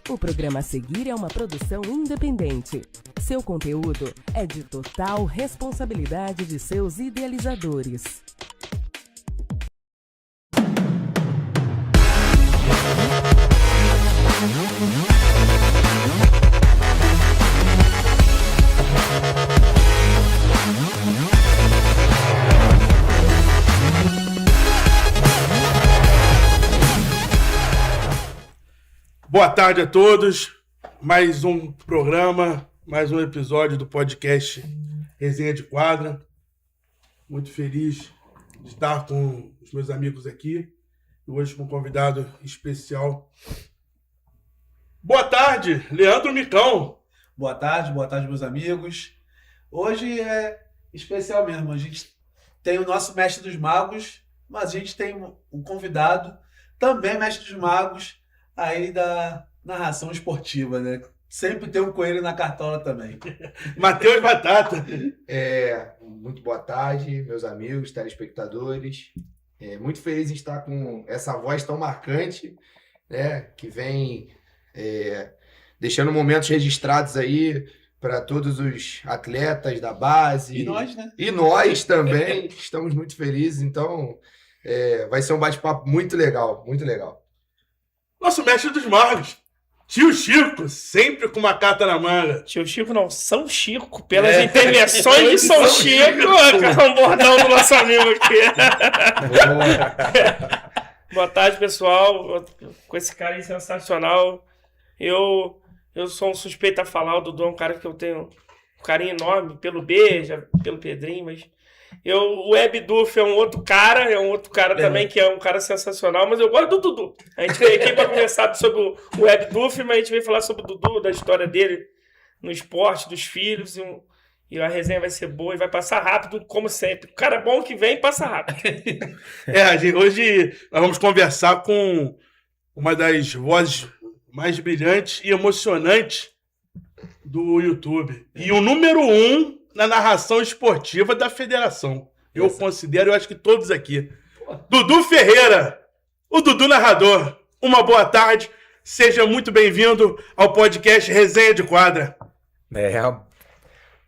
O programa a seguir é uma produção independente. Seu conteúdo é de total responsabilidade de seus idealizadores. Boa tarde a todos, mais um programa, mais um episódio do podcast Resenha de Quadra. Muito feliz de estar com os meus amigos aqui e hoje com um convidado especial. Boa tarde, Leandro Micão. Boa tarde, meus amigos. Hoje é especial mesmo, a gente tem o nosso mestre dos magos, mas a gente tem um convidado, também mestre dos magos, aí da narração esportiva, né? Sempre tem um coelho na cartola também. Matheus Batata. Muito boa tarde, meus amigos, telespectadores. Muito feliz em estar com essa voz tão marcante, né? Que vem deixando momentos registrados aí para todos os atletas da base. E nós, né? E nós também. Estamos muito felizes, então vai ser um bate-papo muito legal, muito legal. Nosso mestre dos magos, tio Chico, sempre com uma carta na manga. Tio Chico não, São Chico, pelas intervenções de São Chico, um bordão do nosso amigo aqui. Boa tarde, pessoal, com esse cara aí sensacional. Eu sou um suspeito a falar, o Dudu é um cara que eu tenho um carinho enorme pelo Beija, pelo Pedrinho, mas... O Web Duff é um outro cara também, que é um cara sensacional, mas eu gosto do Dudu. A gente veio aqui para conversar sobre o Web Duff, mas a gente veio falar sobre o Dudu, da história dele no esporte, dos filhos, e a resenha vai ser boa e vai passar rápido, como sempre. O cara bom que vem, passa rápido. Hoje nós vamos conversar com uma das vozes mais brilhantes e emocionantes do YouTube. E o número 1 na narração esportiva da federação. Eu considero, eu acho que todos aqui. Dudu Ferreira, o Dudu Narrador. Uma boa tarde, seja muito bem-vindo ao podcast Resenha de Quadra.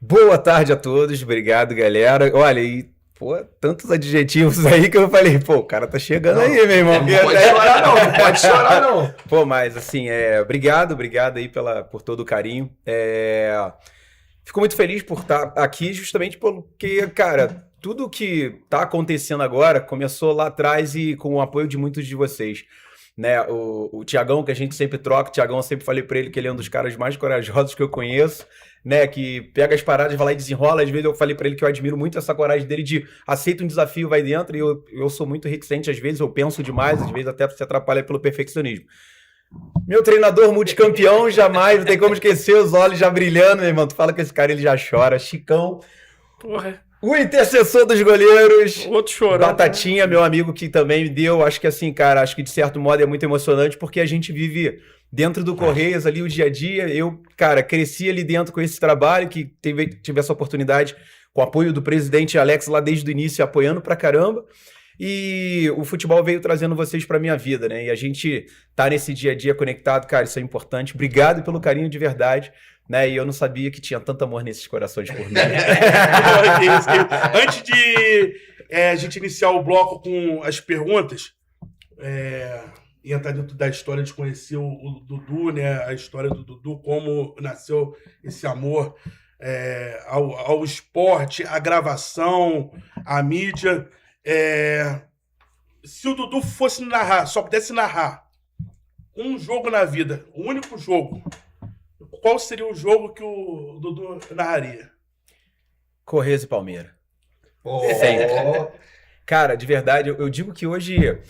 Boa tarde a todos, obrigado, galera. Olha, tantos adjetivos aí que eu falei, o cara tá chegando aí, meu irmão. Não pode chorar não. Mas assim, obrigado aí por todo o carinho. Fico muito feliz por estar aqui justamente porque, cara, tudo que tá acontecendo agora começou lá atrás e com o apoio de muitos de vocês, né? O Thiagão, que a gente sempre troca, o Thiagão, eu sempre falei pra ele que ele é um dos caras mais corajosos que eu conheço, né? Que pega as paradas, vai lá e desenrola. Às vezes eu falei pra ele que eu admiro muito essa coragem dele de aceita um desafio, vai dentro, e eu sou muito reticente, às vezes eu penso demais, às vezes até se atrapalha pelo perfeccionismo. Meu treinador multicampeão, jamais, não tem como esquecer, os olhos já brilhando, meu irmão. Tu fala que esse cara, ele já chora. Chicão. Porra. O intercessor dos goleiros. Outro chorando. Batatinha, meu amigo, que também me deu. Acho que assim, cara, acho que de certo modo é muito emocionante, porque a gente vive dentro do Correios ali o dia a dia. Eu, cara, cresci ali dentro com esse trabalho, que tive essa oportunidade com o apoio do presidente Alex lá desde o início, apoiando pra caramba. E o futebol veio trazendo vocês pra minha vida, né? E a gente tá nesse dia a dia conectado, cara, isso é importante. Obrigado pelo carinho de verdade, né? E eu não sabia que tinha tanto amor nesses corações por mim. Antes de a gente iniciar o bloco com as perguntas, e entrar dentro da história de conhecer o Dudu, né? A história do Dudu, como nasceu esse amor ao esporte, à gravação, à mídia. Se o Dudu fosse narrar, só pudesse narrar um jogo na vida, o único jogo, qual seria o jogo que o Dudu narraria? Correios e Palmeiras. Sempre. Cara, de verdade, eu digo que hoje...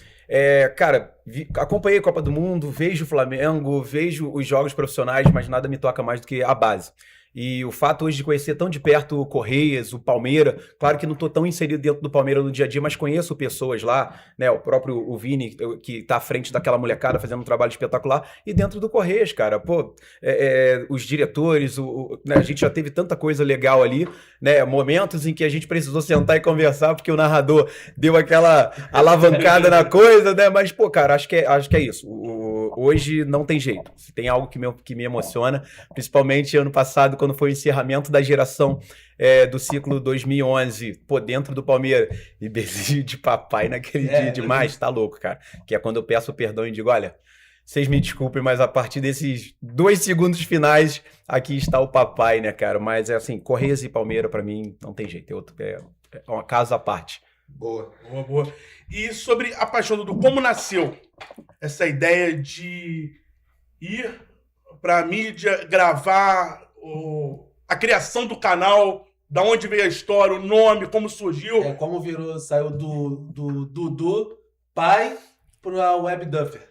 cara, acompanhei a Copa do Mundo, vejo o Flamengo, vejo os jogos profissionais, mas nada me toca mais do que a base. E o fato hoje de conhecer tão de perto o Correias, o Palmeiras, claro que não estou tão inserido dentro do Palmeiras no dia a dia, mas conheço pessoas lá, né? O próprio o Vini, que está à frente daquela molecada fazendo um trabalho espetacular, e dentro do Correias, cara, pô, os diretores, né? A gente já teve tanta coisa legal ali, né? Momentos em que a gente precisou sentar e conversar, porque o narrador deu aquela alavancada na coisa, né? Mas, pô, cara, acho que é isso. Hoje não tem jeito. Se tem algo que me emociona, principalmente ano passado, quando foi o encerramento da geração do ciclo 2011, pô, dentro do Palmeiras, e beijinho de papai naquele dia demais, tá louco, cara. Que é quando eu peço perdão e digo, olha, vocês me desculpem, mas a partir desses 2 segundos finais, aqui está o papai, né, cara? Mas é assim, Correias e Palmeiras, pra mim, não tem jeito. É uma casa à parte. Boa. Boa. E sobre a paixão do Dudu, como nasceu essa ideia de ir pra mídia, gravar a criação do canal, da onde veio a história, o nome, como surgiu? Como saiu do Dudu, pai, pra Web Duffer.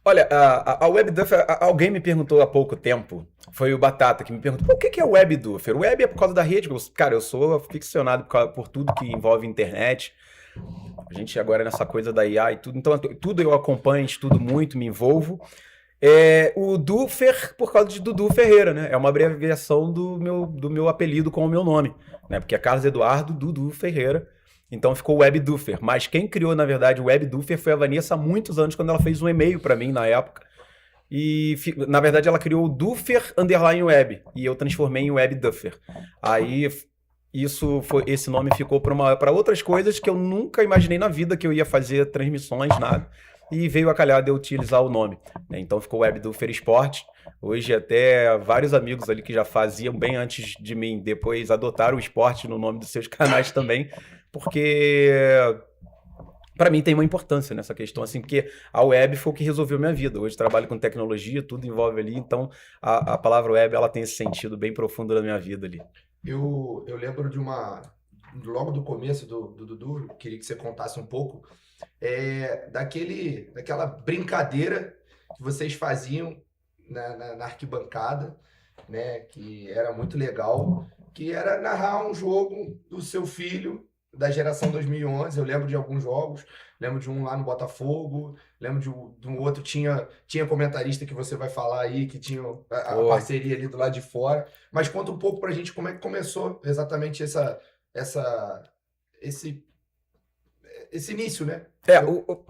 Olha, a Web Duffer, alguém me perguntou há pouco tempo, foi o Batata que me perguntou, o que é Web Duffer? Web é por causa da rede, cara, eu sou ficcionado por tudo que envolve internet, a gente agora nessa coisa da IA e tudo, então tudo eu acompanho, estudo muito, me envolvo. O Duffer por causa de Dudu Ferreira, né? É uma abreviação do meu apelido com o meu nome, né? Porque é Carlos Eduardo Dudu Ferreira. Então ficou Web Duffer. Mas quem criou, na verdade, o Web Duffer foi a Vanessa há muitos anos, quando ela fez um e-mail para mim na época. E, na verdade, ela criou o Duffer_Web. E eu transformei em Web Duffer. Aí, esse nome ficou para outras coisas que eu nunca imaginei na vida que eu ia fazer transmissões, nada. E veio a calhar de eu utilizar o nome. Então ficou Web Duffer Esporte. Hoje até vários amigos ali que já faziam bem antes de mim, depois adotaram o esporte no nome dos seus canais também, porque para mim tem uma importância nessa questão, assim, porque a web foi o que resolveu minha vida. Hoje trabalho com tecnologia, tudo envolve ali, então a palavra web ela tem esse sentido bem profundo na minha vida ali. Eu lembro logo do começo do Dudu, queria que você contasse um pouco, daquela brincadeira que vocês faziam na arquibancada, né, que era muito legal, que era narrar um jogo do seu filho da geração 2011. Eu lembro de alguns jogos, lembro de um lá no Botafogo, lembro de um outro, tinha comentarista que você vai falar aí, que tinha a parceria ali do lado de fora. Mas conta um pouco pra gente como é que começou exatamente esse início, né?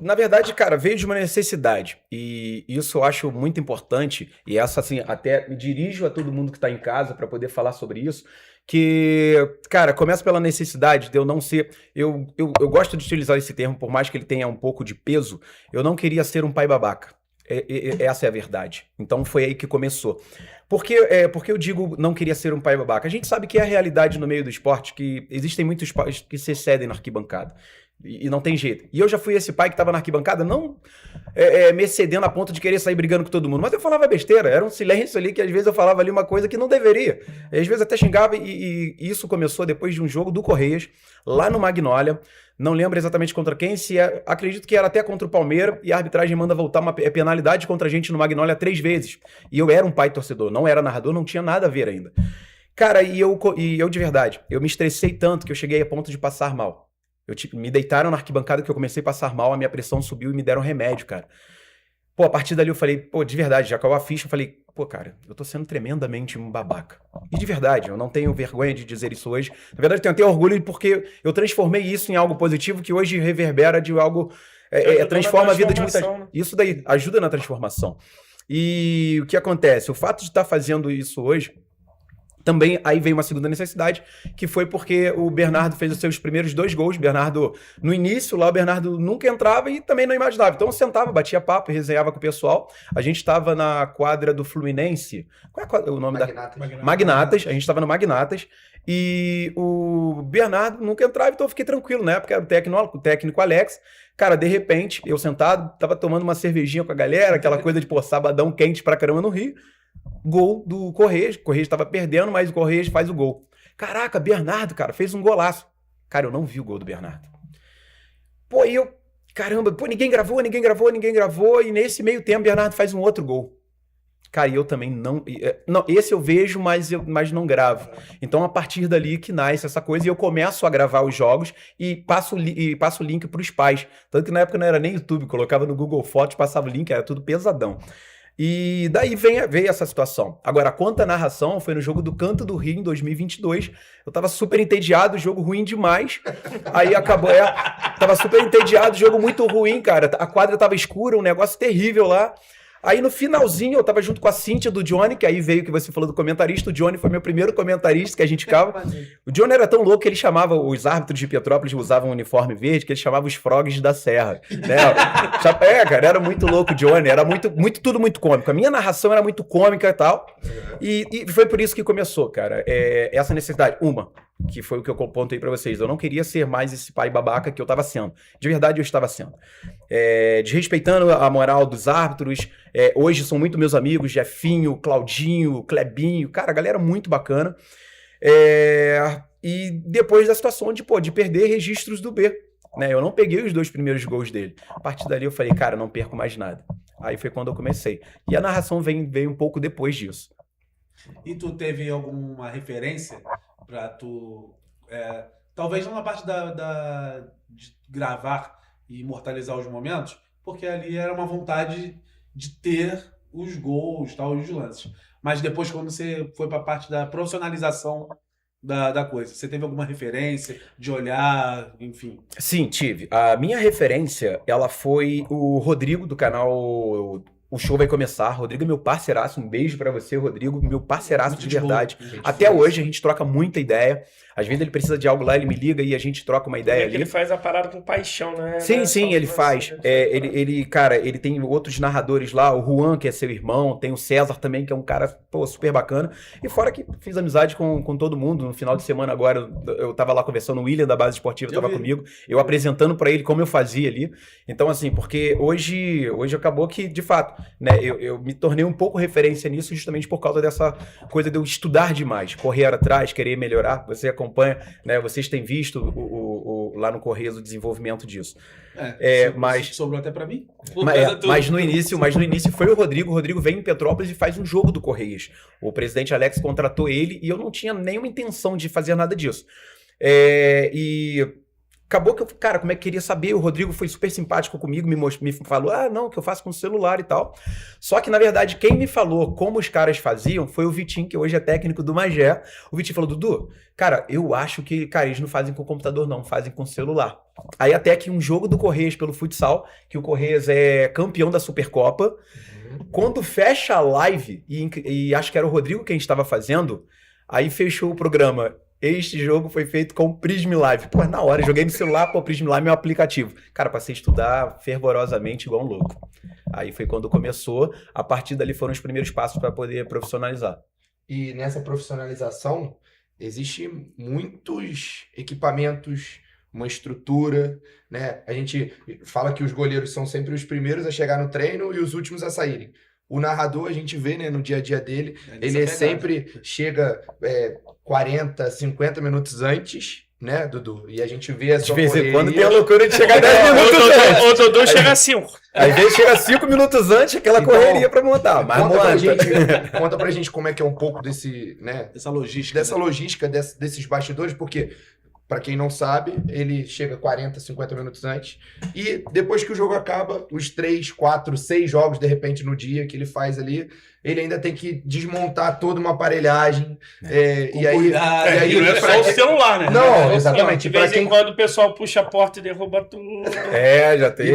Na verdade, cara, veio de uma necessidade, e isso eu acho muito importante, e essa, assim, até me dirijo a todo mundo que tá em casa para poder falar sobre isso, que, cara, começa pela necessidade de eu não ser... Eu gosto de utilizar esse termo, por mais que ele tenha um pouco de peso, eu não queria ser um pai babaca. Essa é a verdade. Então foi aí que começou. Porque eu digo não queria ser um pai babaca? A gente sabe que é a realidade no meio do esporte, que existem muitos pais que se excedem na arquibancada. E não tem jeito. E eu já fui esse pai que estava na arquibancada, não me excedendo a ponto de querer sair brigando com todo mundo, mas eu falava besteira, era um silêncio ali que às vezes eu falava ali uma coisa que não deveria. E, às vezes até xingava, e isso começou depois de um jogo do Correias, lá no Magnólia. Não lembro exatamente contra quem, acredito que era até contra o Palmeiras, e a arbitragem manda voltar uma penalidade contra a gente no Magnólia 3 vezes. E eu era um pai torcedor, não era narrador, não tinha nada a ver ainda. Cara, e eu de verdade, eu me estressei tanto que eu cheguei a ponto de passar mal. Me deitaram na arquibancada que eu comecei a passar mal, a minha pressão subiu e me deram remédio, cara. Pô, a partir dali eu falei, pô, de verdade, já caiu a ficha, eu falei, pô, cara, eu tô sendo tremendamente um babaca. E de verdade, eu não tenho vergonha de dizer isso hoje. Na verdade, eu tenho até orgulho porque eu transformei isso em algo positivo que hoje reverbera de algo... transforma a vida de muita gente. Isso daí ajuda na transformação. E o que acontece? O fato de estar fazendo isso hoje... Também aí veio uma segunda necessidade, que foi porque o Bernardo fez os seus primeiros 2 gols. Bernardo, no início lá, o Bernardo nunca entrava e também não imaginava. Então eu sentava, batia papo, resenhava com o pessoal. A gente estava na quadra do Fluminense. Qual é o nome Magnatas. A gente estava no Magnatas. E o Bernardo nunca entrava, então eu fiquei tranquilo, né? Porque era o técnico Alex. Cara, de repente, eu sentado, tava tomando uma cervejinha com a galera, aquela coisa de, pô, sabadão quente pra caramba no Rio. Gol do Correias. O Correias estava perdendo, mas o Correias faz o gol. Caraca, Bernardo, cara, fez um golaço. Cara, eu não vi o gol do Bernardo. Pô, e caramba, ninguém gravou. E nesse meio tempo, Bernardo faz um outro gol. Cara, e eu também não... Não, esse eu vejo, mas não gravo. Então, a partir dali que nasce essa coisa, e eu começo a gravar os jogos e passo o link pros pais. Tanto que na época não era nem YouTube, colocava no Google Fotos, passava o link, era tudo pesadão. E daí veio essa situação. Agora, quanto à narração, foi no jogo do Canto do Rio, em 2022. Eu tava super entediado, jogo ruim demais. Aí acabou, tava super entediado, jogo muito ruim, cara. A quadra tava escura, um negócio terrível lá. Aí no finalzinho eu tava junto com a Cíntia do Johnny, que aí veio que você falou do comentarista. O Johnny foi meu primeiro comentarista que a gente ficava. O Johnny era tão louco que ele chamava, os árbitros de Petrópolis usavam um uniforme verde, que ele chamava os frogs da serra. Né? Cara, era muito louco o Johnny, era tudo muito cômico. A minha narração era muito cômica e tal. E foi por isso que começou, cara. Essa necessidade. Que foi o que eu apontei pra vocês. Eu não queria ser mais esse pai babaca que eu tava sendo. De verdade, eu estava sendo. Desrespeitando a moral dos árbitros. Hoje são muito meus amigos, Jefinho, Claudinho, Clebinho. Cara, galera muito bacana. E depois da situação de perder registros do B. Né? Eu não peguei os 2 primeiros gols dele. A partir dali eu falei, cara, não perco mais nada. Aí foi quando eu comecei. E a narração veio um pouco depois disso. E tu teve alguma referência pra tu... talvez não na parte de gravar e imortalizar os momentos, porque ali era uma vontade de ter os gols, tal, os lances. Mas depois, quando você foi pra parte da profissionalização da coisa, você teve alguma referência de olhar, enfim? Sim, tive. A minha referência, ela foi o Rodrigo do canal... O Show Vai Começar. Rodrigo é meu parceiraço. Um beijo pra você, Rodrigo. Meu parceiraço de verdade. Até hoje a gente troca muita ideia. Às vezes ele precisa de algo lá, ele me liga e a gente troca uma ideia ali. Ele faz a parada com paixão, né? Sim, ele faz. Cara, ele tem outros narradores lá. O Juan, que é seu irmão. Tem o César também, que é um cara, super bacana. E fora que fiz amizade com todo mundo. No final de semana agora, eu tava lá conversando. O William da Base Esportiva tava comigo. Eu apresentando pra ele como eu fazia ali. Então, assim, porque hoje acabou que, de fato, né, eu me tornei um pouco referência nisso justamente por causa dessa coisa de eu estudar demais, correr atrás, querer melhorar. Você acompanha, né, vocês têm visto lá no Correios o desenvolvimento disso. Mas sobrou até pra mim. Mas no início foi o Rodrigo. O Rodrigo vem em Petrópolis e faz um jogo do Correios. O presidente Alex contratou ele e eu não tinha nenhuma intenção de fazer nada disso. E acabou que eu, cara, como é que queria saber? O Rodrigo foi super simpático comigo, me falou, não, que eu faço com celular e tal. Só que, na verdade, quem me falou como os caras faziam foi o Vitinho, que hoje é técnico do Magé. O Vitinho falou, Dudu, cara, eu acho que, cara, eles não fazem com computador, não, fazem com celular. Aí até que um jogo do Correios pelo futsal, que o Correios é campeão da Supercopa, quando fecha a live, e acho que era o Rodrigo quem estava fazendo, aí fechou o programa. Este jogo foi feito com o Prism Live. Pô, na hora, joguei no celular, o Prism Live é um aplicativo. Cara, passei a estudar fervorosamente igual um louco. Aí foi quando começou, a partir dali foram os primeiros passos para poder profissionalizar. E nessa profissionalização, existem muitos equipamentos, uma estrutura, né? A gente fala que os goleiros são sempre os primeiros a chegar no treino e os últimos a saírem. O narrador, a gente vê, né, no dia a dia dele, ele sempre chega 40, 50 minutos antes, né, Dudu? E a gente vê essa de vez em quando tem a loucura de chegar 10 minutos antes. O Dudu chega a 5. Às vezes chega 5 minutos antes, aquela correria pra montar. Mas conta pra gente como é que é um pouco desse, né? Dessa logística, desses bastidores, porque... Para quem não sabe, ele chega 40, 50 minutos antes. E depois que o jogo acaba, os 3, 4, 6 jogos, de repente, no dia que ele faz ali, ele ainda tem que desmontar toda uma aparelhagem. E aí não é só o celular, né? Não, exatamente. De vez em quando o pessoal puxa a porta e derruba tudo. Já tem.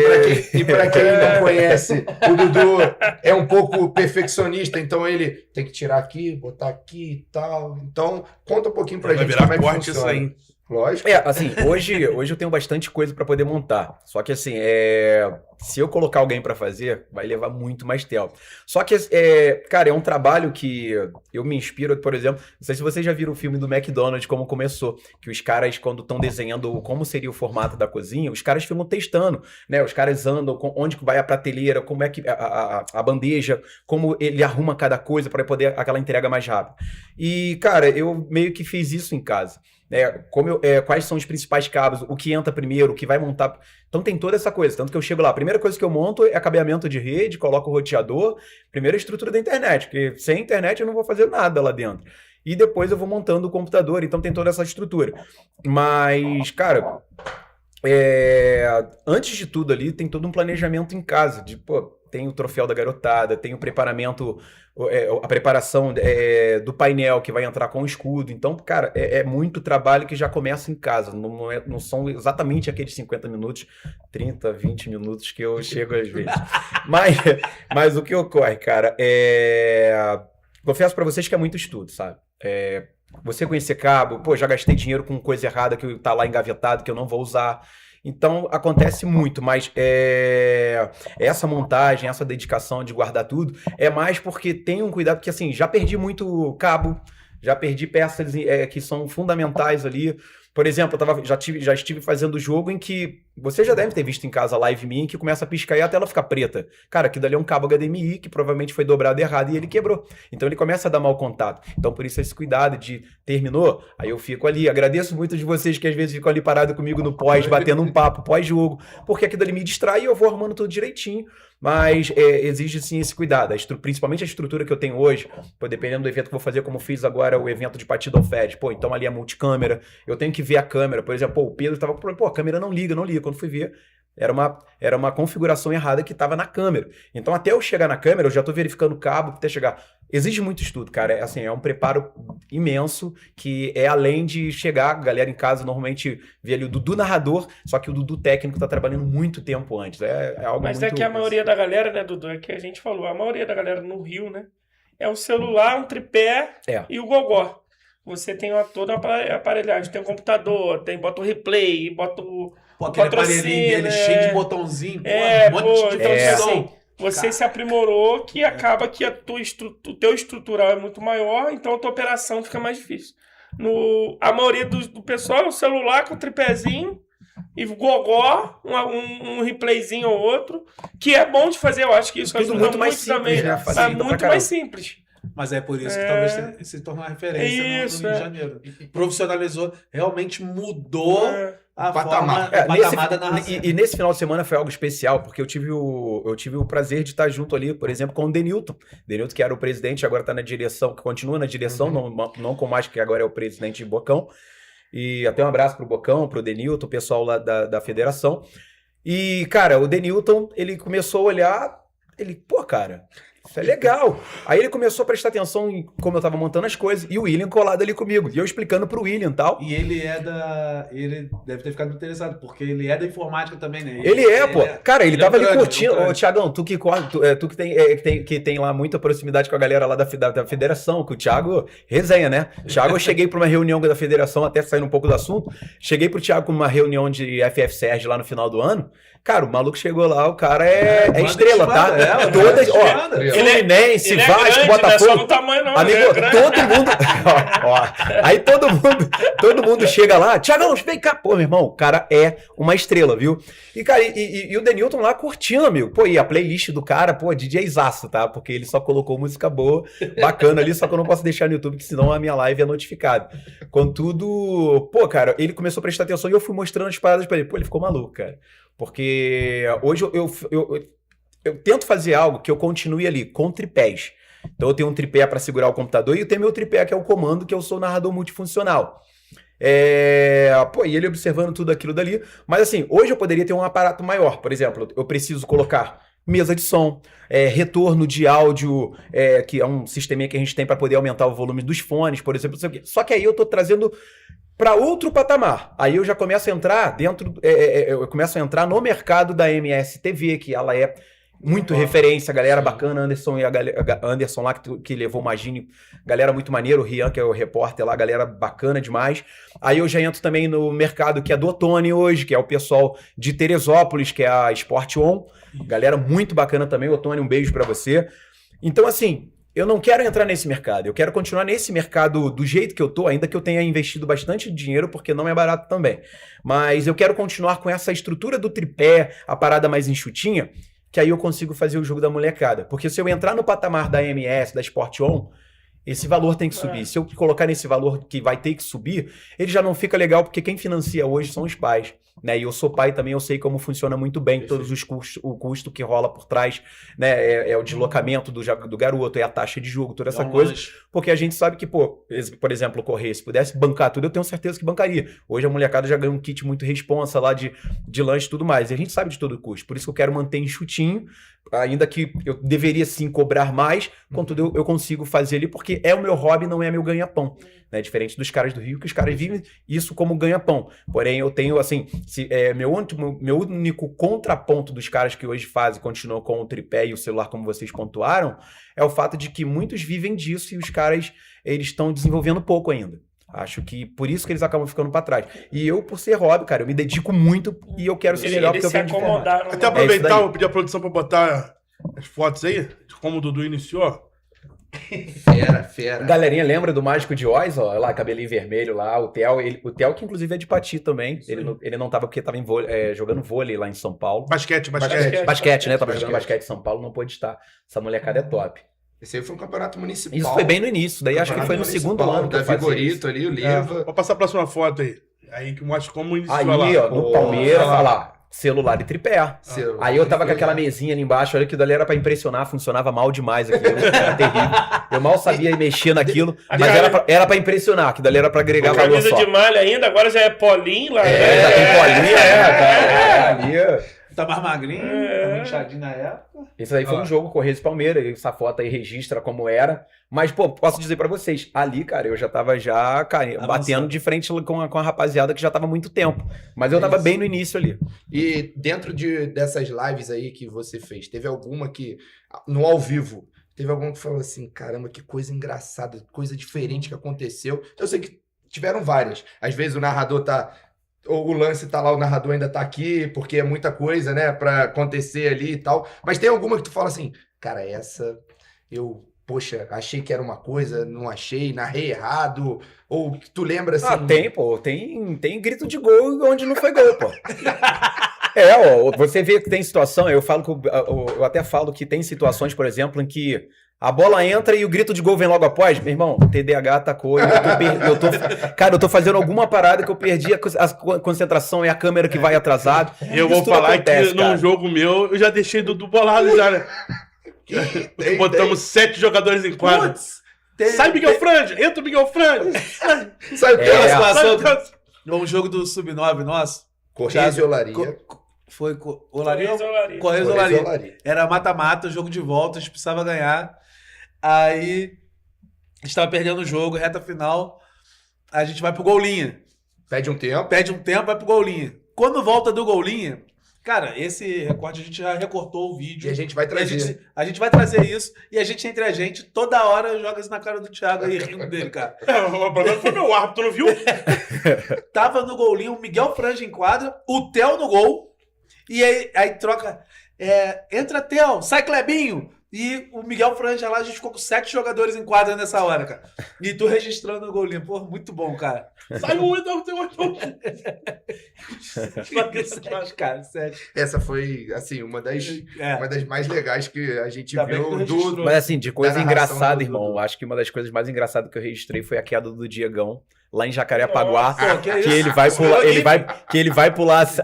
E para quem não conhece, o Dudu é um pouco perfeccionista, então ele tem que tirar aqui, botar aqui e tal. Então, conta um pouquinho pra gente como é que funciona. Isso aí. Lógico. Assim, hoje eu tenho bastante coisa para poder montar. Só que assim, se eu colocar alguém para fazer, vai levar muito mais tempo. Só que, cara, é um trabalho que eu me inspiro, por exemplo, não sei se vocês já viram o filme do McDonald's, como começou, que os caras, quando estão desenhando como seria o formato da cozinha, os caras ficam testando, né? Os caras andam, onde vai a prateleira, como é que a bandeja, como ele arruma cada coisa para poder aquela entrega mais rápida. E, cara, eu meio que fiz isso em casa. quais são os principais cabos, o que entra primeiro, o que vai montar. Então tem toda essa coisa. Tanto que eu chego lá, a primeira coisa que eu monto é cabeamento de rede, coloco o roteador, primeiro a estrutura da internet, porque sem internet eu não vou fazer nada lá dentro. E depois eu vou montando o computador, então tem toda essa estrutura. Mas, cara, antes de tudo ali, tem todo um planejamento em casa, tem o troféu da garotada, tem o preparamento, a preparação do painel que vai entrar com o escudo. Então, cara, é muito trabalho que já começa em casa. Não são exatamente aqueles 50 minutos, 30, 20 minutos que eu chego às vezes. Mas o que ocorre, cara, confesso pra vocês que é muito estudo, sabe? Você conhecer cabo, já gastei dinheiro com coisa errada que tá lá engavetado, que eu não vou usar. Então, acontece muito, mas essa montagem, essa dedicação de guardar tudo, é mais porque tem um cuidado, porque assim, já perdi muito cabo, já perdi peças que são fundamentais ali. Por exemplo, já estive fazendo jogo em que você já deve ter visto em casa live minha que começa a piscar e a tela fica preta. Cara, aquilo ali é um cabo HDMI que provavelmente foi dobrado errado e ele quebrou. Então ele começa a dar mau contato. Então por isso esse cuidado de terminou, aí eu fico ali. Agradeço muito de vocês que às vezes ficam ali parados comigo no pós, batendo um papo pós-jogo, porque aquilo ali me distrai e eu vou arrumando tudo direitinho. Mas exige sim esse cuidado, principalmente a estrutura que eu tenho hoje, dependendo do evento que eu vou fazer, como fiz agora o evento de partida ao Fed, então ali é multicâmera, eu tenho que ver a câmera, por exemplo, o Pedro estava com problema, a câmera não liga, quando fui ver, era uma configuração errada que estava na câmera, então até eu chegar na câmera, eu já estou verificando o cabo até chegar, exige muito estudo, cara, é um preparo imenso, que é além de chegar, a galera em casa normalmente vê ali o Dudu narrador, só que o Dudu técnico está trabalhando muito tempo antes, é algo Mas muito... é que a maioria da galera, né, Dudu, é que a gente falou, a maioria da galera no Rio, né, é o celular, um tripé e o gogó. Você tem toda a aparelhagem, tem um computador, bota o replay, bota o aquele aparelhinho dele cheio de botãozinho, um monte de então, função. assim, você se aprimorou que acaba que o teu estrutural é muito maior, então a tua operação fica mais difícil. A maioria do pessoal é o celular com o tripézinho e gogó, um replayzinho ou outro, que é bom de fazer, eu acho que isso ajuda muito mais também. Né? É muito mais simples. Mas é por isso que talvez se tornou uma referência no Rio de Janeiro. Profissionalizou, realmente mudou a patamar da narração. E nesse final de semana foi algo especial, porque eu tive o prazer de estar junto ali, por exemplo, com o Denilton. Denilton, que era o presidente, agora está na direção, que continua na direção, não com mais, que agora é o presidente de Bocão. E até um abraço pro Bocão, pro Denilton, o pessoal lá da federação. E, cara, o Denilton, ele começou a olhar, cara... Isso é legal. Aí ele começou a prestar atenção em como eu tava montando as coisas. E o William colado ali comigo. E eu explicando pro William e tal. E ele ele deve ter ficado interessado, porque ele é da informática também, né? Cara, ele tava ali curtindo. Ô, Thiagão, tu que tem lá muita proximidade com a galera lá da federação, que o Thiago resenha, né? Thiago, eu cheguei pra uma reunião da federação, até saindo um pouco do assunto. Cheguei pro Thiago com uma reunião de FF-Serge lá no final do ano. Cara, o maluco chegou lá, o cara é estrela, tá? Todas, Fluminense, Vasco, Botafogo. Não é só no tamanho, não. Amigo, todo mundo. Aí todo mundo chega lá. Thiagão, vem cá. Pô, meu irmão, o cara é uma estrela, viu? E, cara, e o Denilton lá curtindo, amigo. Pô, e a playlist do cara, DJzaço, tá? Porque ele só colocou música boa, bacana ali, só que eu não posso deixar no YouTube, porque senão a minha live é notificada. Contudo, cara, ele começou a prestar atenção e eu fui mostrando as paradas pra ele. Pô, ele ficou maluco, cara. Porque hoje eu tento fazer algo que eu continue ali, com tripés. Então eu tenho um tripé para segurar o computador e eu tenho meu tripé, que é o comando, que eu sou narrador multifuncional. E ele observando tudo aquilo dali. Mas assim, hoje eu poderia ter um aparato maior. Por exemplo, eu preciso colocar mesa de som, retorno de áudio, que é um sisteminha que a gente tem para poder aumentar o volume dos fones, por exemplo. Só que aí eu tô trazendo para outro patamar. Aí eu já começo a entrar eu começo a entrar no mercado da MSTV, que ela é muito referência, galera bacana, Anderson lá que levou o Magine, galera muito maneiro, o Rian, que é o repórter lá, galera bacana demais. Aí eu já entro também no mercado que é do Otone hoje, que é o pessoal de Teresópolis, que é a Sport On, galera muito bacana também. Otone, um beijo pra você. Então assim, eu não quero entrar nesse mercado, eu quero continuar nesse mercado do jeito que eu tô, ainda que eu tenha investido bastante dinheiro, porque não é barato também. Mas eu quero continuar com essa estrutura do tripé, a parada mais enxutinha, que aí eu consigo fazer o jogo da molecada. Porque se eu entrar no patamar da MS, da Sport On, esse valor tem que subir. Se eu colocar nesse valor que vai ter que subir, ele já não fica legal, porque quem financia hoje são os pais. Né? E eu sou pai também, eu sei como funciona muito bem todos os custos, o custo que rola por trás, né? É o deslocamento do garoto, é a taxa de jogo, toda essa coisa. Porque a gente sabe que, por exemplo, o Correia, se pudesse bancar tudo, eu tenho certeza que bancaria. Hoje a molecada já ganha um kit muito responsa lá de lanche e tudo mais. E a gente sabe de todo o custo. Por isso que eu quero manter enxutinho, ainda que eu deveria sim cobrar mais, contudo eu consigo fazer ali, porque é o meu hobby, não é meu ganha-pão. Né? Diferente dos caras do Rio, que os caras vivem isso como ganha-pão. Porém, eu tenho, assim, meu único contraponto dos caras que hoje fazem, continuam com o tripé e o celular, como vocês pontuaram, é o fato de que muitos vivem disso e os caras, eles estão desenvolvendo pouco ainda. Acho que por isso que eles acabam ficando pra trás. E eu, por ser hobby, cara, eu me dedico muito e eu quero ser melhor, porque eu venho de formato. Até aproveitar, vou pedir a produção pra botar as fotos aí, de como o Dudu iniciou. Fera. Galerinha, lembra do Mágico de Oz? Ó, lá, cabelinho vermelho lá, o Theo, que inclusive é de Pati também. Ele não tava porque tava jogando vôlei lá em São Paulo. Basquete, né? Tava jogando basquete em São Paulo, não pôde estar. Essa molecada é top. Esse aí foi um campeonato municipal. Isso foi bem no início, daí acho que foi no segundo ano que eu fazia Vigorito ali, o Leva. Vou passar a próxima foto aí. Aí que mostra como iniciou aí, lá. Aí, ó, no Palmeiras, olha lá, celular e tripé. Aí eu tava com aquela tripé. mesinha ali embaixo, olha que dali era pra impressionar, funcionava mal demais aquilo, era terrível. Eu mal sabia mexer naquilo, mas era pra impressionar, que dali era pra agregar valor camisa só. de malha ainda, agora já é polinho lá. Já tem polinha, ali. Tá mais magrinho, tá inchadinho na época. Esse aí foi um jogo, Correios e Palmeiras, essa foto aí registra como era. Mas, pô, posso dizer pra vocês, ali, cara, eu já tava batendo de frente com a rapaziada que já tava há muito tempo. Mas eu tava bem no início ali. E dentro dessas lives aí que você fez, teve alguma que, no ao vivo, teve alguma que falou assim, caramba, que coisa engraçada, coisa diferente que aconteceu? Eu sei que tiveram várias. Às vezes o narrador o lance tá lá, o narrador ainda tá aqui, porque é muita coisa, né, pra acontecer ali e tal. Mas tem alguma que tu fala assim, cara, essa poxa, achei que era uma coisa, não achei, narrei errado, ou que tu lembra assim... Tem grito de gol onde não foi gol, pô. Você vê que tem situação, eu até falo que tem situações, por exemplo, em que a bola entra e o grito de gol vem logo após. Meu irmão, o TDAH atacou e cara, eu tô fazendo alguma parada que eu perdi a concentração e a câmera que vai atrasado. Eu vou falar que num jogo meu, eu já deixei Dudu bolado já, né? Botamos 7 jogadores em quadra. Sai Miguel Frange, entra o Miguel Frange. Sabe aquela situação? Um jogo do Sub-9 nosso. Correios e Olaria. Foi Olaria? Correios e Olaria. Era mata-mata, jogo de volta, a gente precisava ganhar. Aí a gente tava perdendo o jogo, reta final. A gente vai pro Goulinha. Pede um tempo, vai pro Goulinha. Quando volta do Goulinha, cara, esse recorte a gente já recortou o vídeo. e a gente vai trazer. A gente vai trazer isso e a gente, entre a gente, toda hora joga isso na cara do Thiago aí, rindo dele, cara. O problema foi meu árbitro, tu não viu? Tava no Goulinho, o Miguel Frange em quadra, o Theo no gol, e aí troca, entra Theo, sai Clebinho, e o Miguel Frange lá, a gente ficou com 7 jogadores em quadra nessa hora, cara. E tu registrando o Goulinho, pô, muito bom, cara. Sai um, então tem outro. Cara, 7. Essa foi, assim, uma das mais legais que a gente Ainda bem que viu. tu registrou. Mas assim, de coisa Da narração engraçada, do irmão, Dudu. acho que uma das coisas mais engraçadas que eu registrei foi a queda do Diegão, lá em Jacarepaguá, que que isso?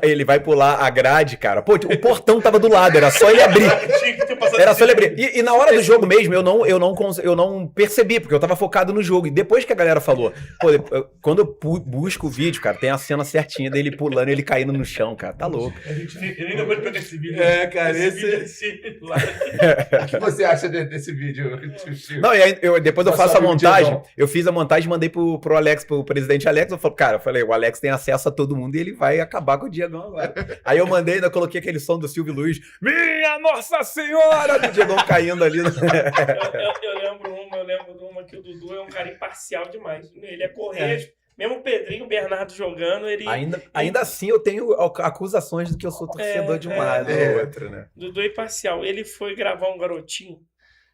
ele vai pular a grade, cara. Pô, o portão tava do lado, era só ele abrir. Era só ele abrir. E na hora do jogo mesmo, eu não percebi, porque eu tava focado no jogo. E depois que a galera falou, pô, quando eu busco o vídeo, cara, tem a cena certinha dele pulando e ele caindo no chão, cara. Tá louco. Eu nem depois de pegar esse vídeo. Cara, O que você acha desse vídeo? Não, e aí depois eu Só faço a sabe o montagem. Diegão. Eu fiz a montagem e mandei pro Alex, pro presidente Alex. Eu falei, o Alex tem acesso a todo mundo e ele vai acabar com o Diegão agora. Aí eu mandei, ainda coloquei aquele som do Silvio Luiz. Minha Nossa Senhora! Do Diegão caindo ali. Eu lembro de uma que o Dudu é um cara imparcial demais. Ele é Correios. Mesmo o Pedrinho, o Bernardo jogando, ele... Ainda assim, eu tenho acusações de que eu sou torcedor demais. Outra, né? Dudu é imparcial. Ele foi gravar um garotinho.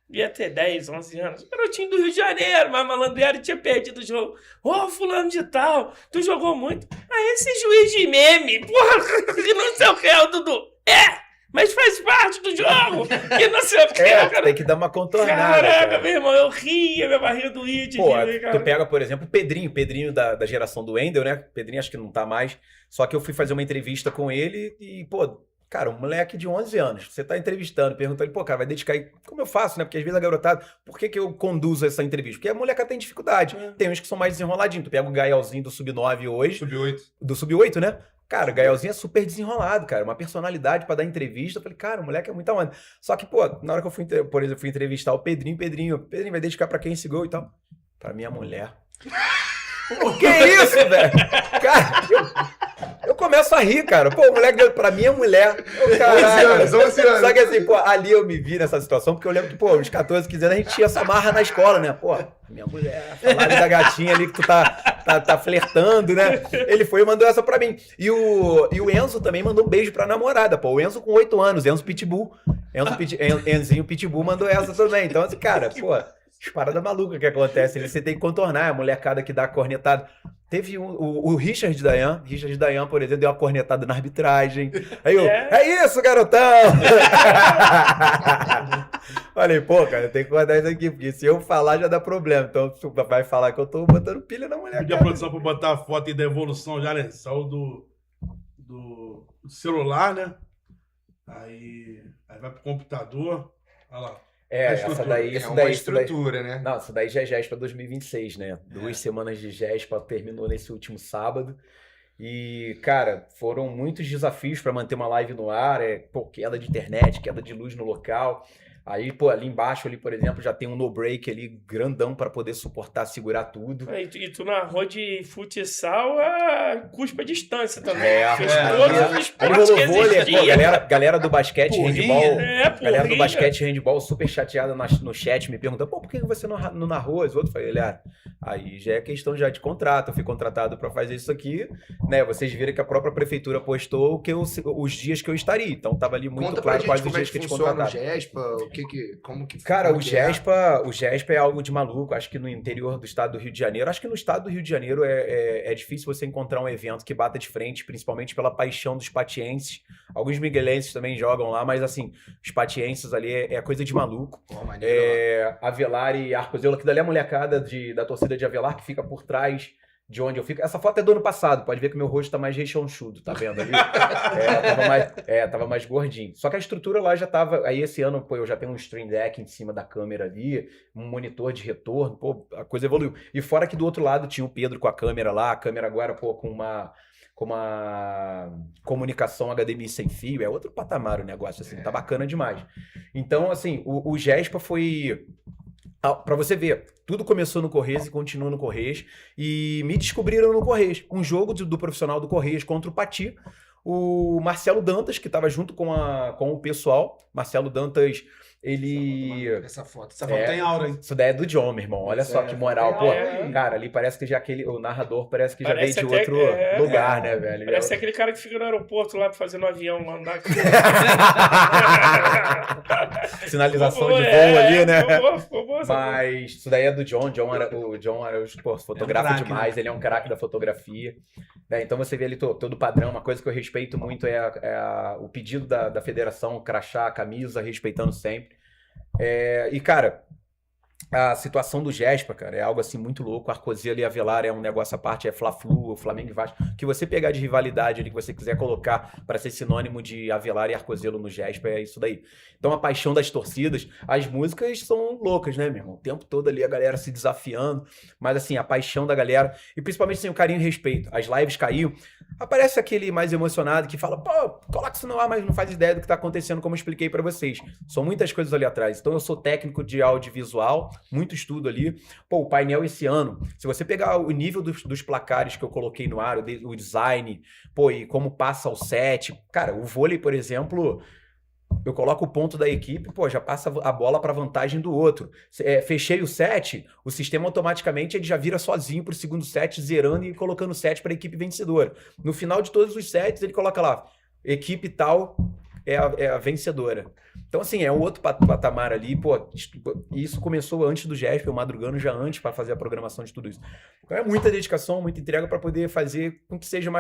Devia ter 10, 11 anos. Garotinho do Rio de Janeiro, mas malandreiro tinha perdido o jogo. Ô, fulano de tal, tu jogou muito. Aí esse juiz de meme, porra, que não sei o que é o Dudu. mas faz parte do jogo, que não sei o que, cara. Tem que dar uma contornada. Caraca, cara. meu irmão, eu ria, minha barriga doía de Pô, rir, cara. tu pega, por exemplo, o Pedrinho da geração do Wendel, né? Pedrinho acho que não tá mais. Só que eu fui fazer uma entrevista com ele e, pô, cara, um moleque de 11 anos, você tá entrevistando, pergunta ele, pô, cara, vai dedicar aí, como eu faço, né? Porque às vezes a garotada, por que eu conduzo essa entrevista? Porque a moleca tem dificuldade. Tem uns que são mais desenroladinhos. Tu pega o Gaelzinho do Sub-9 hoje. Sub-8. Do Sub-8, né? Cara, o Gaelzinho é super desenrolado, cara. Uma personalidade pra dar entrevista. Eu falei, cara, o moleque é muita onda. Só que, pô, na hora que eu fui, por exemplo, fui entrevistar o Pedrinho vai dedicar pra quem esse gol e tal? Pra minha mulher. Que isso, velho? Cara, eu começo a rir, cara. Pô, o moleque deu pra minha mulher. Ô, caralho. 11 anos. Só que assim, pô, ali eu me vi nessa situação, porque eu lembro que, pô, uns 14, 15 anos a gente tinha essa marra na escola, né? Pô, minha mulher, falar ali da gatinha ali que tu tá flertando, né? Ele foi e mandou essa pra mim. E o Enzo também mandou um beijo pra namorada, pô. O Enzo com 8 anos, Enzo Pitbull. Enzinho Pitbull mandou essa também. Então, assim, cara, pô, as paradas malucas que acontecem. Você tem que contornar, a molecada que dá a cornetada. Teve o Richard Dayan, por exemplo, deu uma cornetada na arbitragem. Aí eu, é isso, garotão! Falei, pô, cara, eu tenho que guardar isso aqui, porque se eu falar já dá problema. Então, tu vai falar que eu tô botando pilha na mulher. Pedi a produção pra botar a foto aí da evolução já, né? Saiu do celular, né? Aí vai pro computador. Olha lá. Essa daí, É uma estrutura, né? Não, isso daí já é GESPA 2026, né? 2 semanas de GESPA, terminou nesse último sábado. E, cara, foram muitos desafios para manter uma live no ar. Pô, queda de internet, queda de luz no local. Aí, pô, ali embaixo, ali, por exemplo, já tem um no-break ali, grandão para poder suportar, segurar tudo. E tu narrou de futsal cuspa a distância também. Fez Ali todos os esportes que rolou vôlei, pô, existiam. galera do basquete, handball. Galera do porrinha. basquete e handball super chateada no chat, me perguntando, pô, por que você não narrou as outras? Eu falei, aí já é questão já de contrato, eu fui contratado para fazer isso aqui, né? Vocês viram que a própria prefeitura postou os dias que eu estaria, então tava ali muito Conta claro pra quais gente os como é dias que que te funciona o contrataram. GESPA, como que Cara, como o que é? GESPA é algo de maluco. Acho que no interior do estado do Rio de Janeiro, acho que no estado do Rio de Janeiro é difícil você encontrar um evento que bata de frente, principalmente pela paixão dos patienses. Alguns miguelenses também jogam lá, mas assim, os patienses ali é coisa de maluco. Pô, maneiro, Avelar e Arcozelo, que dali é a molecada da torcida de Avelar que fica por trás de onde eu fico. Essa foto é do ano passado, pode ver que meu rosto tá mais rechonchudo, tá vendo ali? Tava mais gordinho. Só que a estrutura lá já tava... Aí esse ano, pô, eu já tenho um Stream Deck em cima da câmera ali, um monitor de retorno, pô, a coisa evoluiu. E fora que do outro lado tinha o Pedro com a câmera lá, a câmera agora, pô, com uma comunicação HDMI sem fio, é outro patamar o negócio, assim, tá bacana demais. Então, assim, o GESPA foi... Pra você ver, tudo começou no Correios e continua no Correios. E me descobriram no Correios. Um jogo do profissional do Correios contra o Pati. O Marcelo Dantas, que estava junto com o pessoal. Marcelo Dantas, ele... Essa foto tem aura, hein? Isso daí é do John, meu irmão. Olha só que moral. Pô, cara, ali parece que já o narrador parece que já veio de outro lugar, né, velho? Parece aquele cara que fica no aeroporto lá fazendo um avião lá andar. Sinalização de voo ali, né? Ficou boa, Mas isso daí é do John. O John era fotógrafo demais, ele é um craque da fotografia. Então você vê ali todo padrão. Uma coisa que eu respeito muito é o pedido da federação, o crachá, a camisa, respeitando sempre. E, cara, a situação do GESPA, cara, é algo assim muito louco. Arcozelo e Avelar é um negócio à parte, é Fla-Flu, Flamengo e Vasco. O que você pegar de rivalidade ali, que você quiser colocar para ser sinônimo de Avelar e Arcozelo no GESPA, é isso daí. Então a paixão das torcidas, as músicas são loucas, né, meu irmão? O tempo todo ali a galera se desafiando, mas assim, a paixão da galera, e principalmente assim, o carinho e respeito. As lives caiu, aparece aquele mais emocionado que fala, pô, coloca isso no ar, mas não faz ideia do que tá acontecendo, como eu expliquei para vocês. São muitas coisas ali atrás. Então eu sou técnico de audiovisual, muito estudo ali. Pô, o painel esse ano, se você pegar o nível dos placares que eu coloquei no ar, o design, pô, e como passa o set, cara, o vôlei, por exemplo, eu coloco o ponto da equipe, pô, já passa a bola para vantagem do outro. Fechei o set, o sistema automaticamente ele já vira sozinho pro segundo set, zerando e colocando o set para a equipe vencedora. No final de todos os sets, ele coloca lá, equipe tal é a vencedora. Então, assim, é um outro patamar ali, pô, isso começou antes do GESP, eu madrugando já antes para fazer a programação de tudo isso. Então é muita dedicação, muita entrega para poder fazer com que seja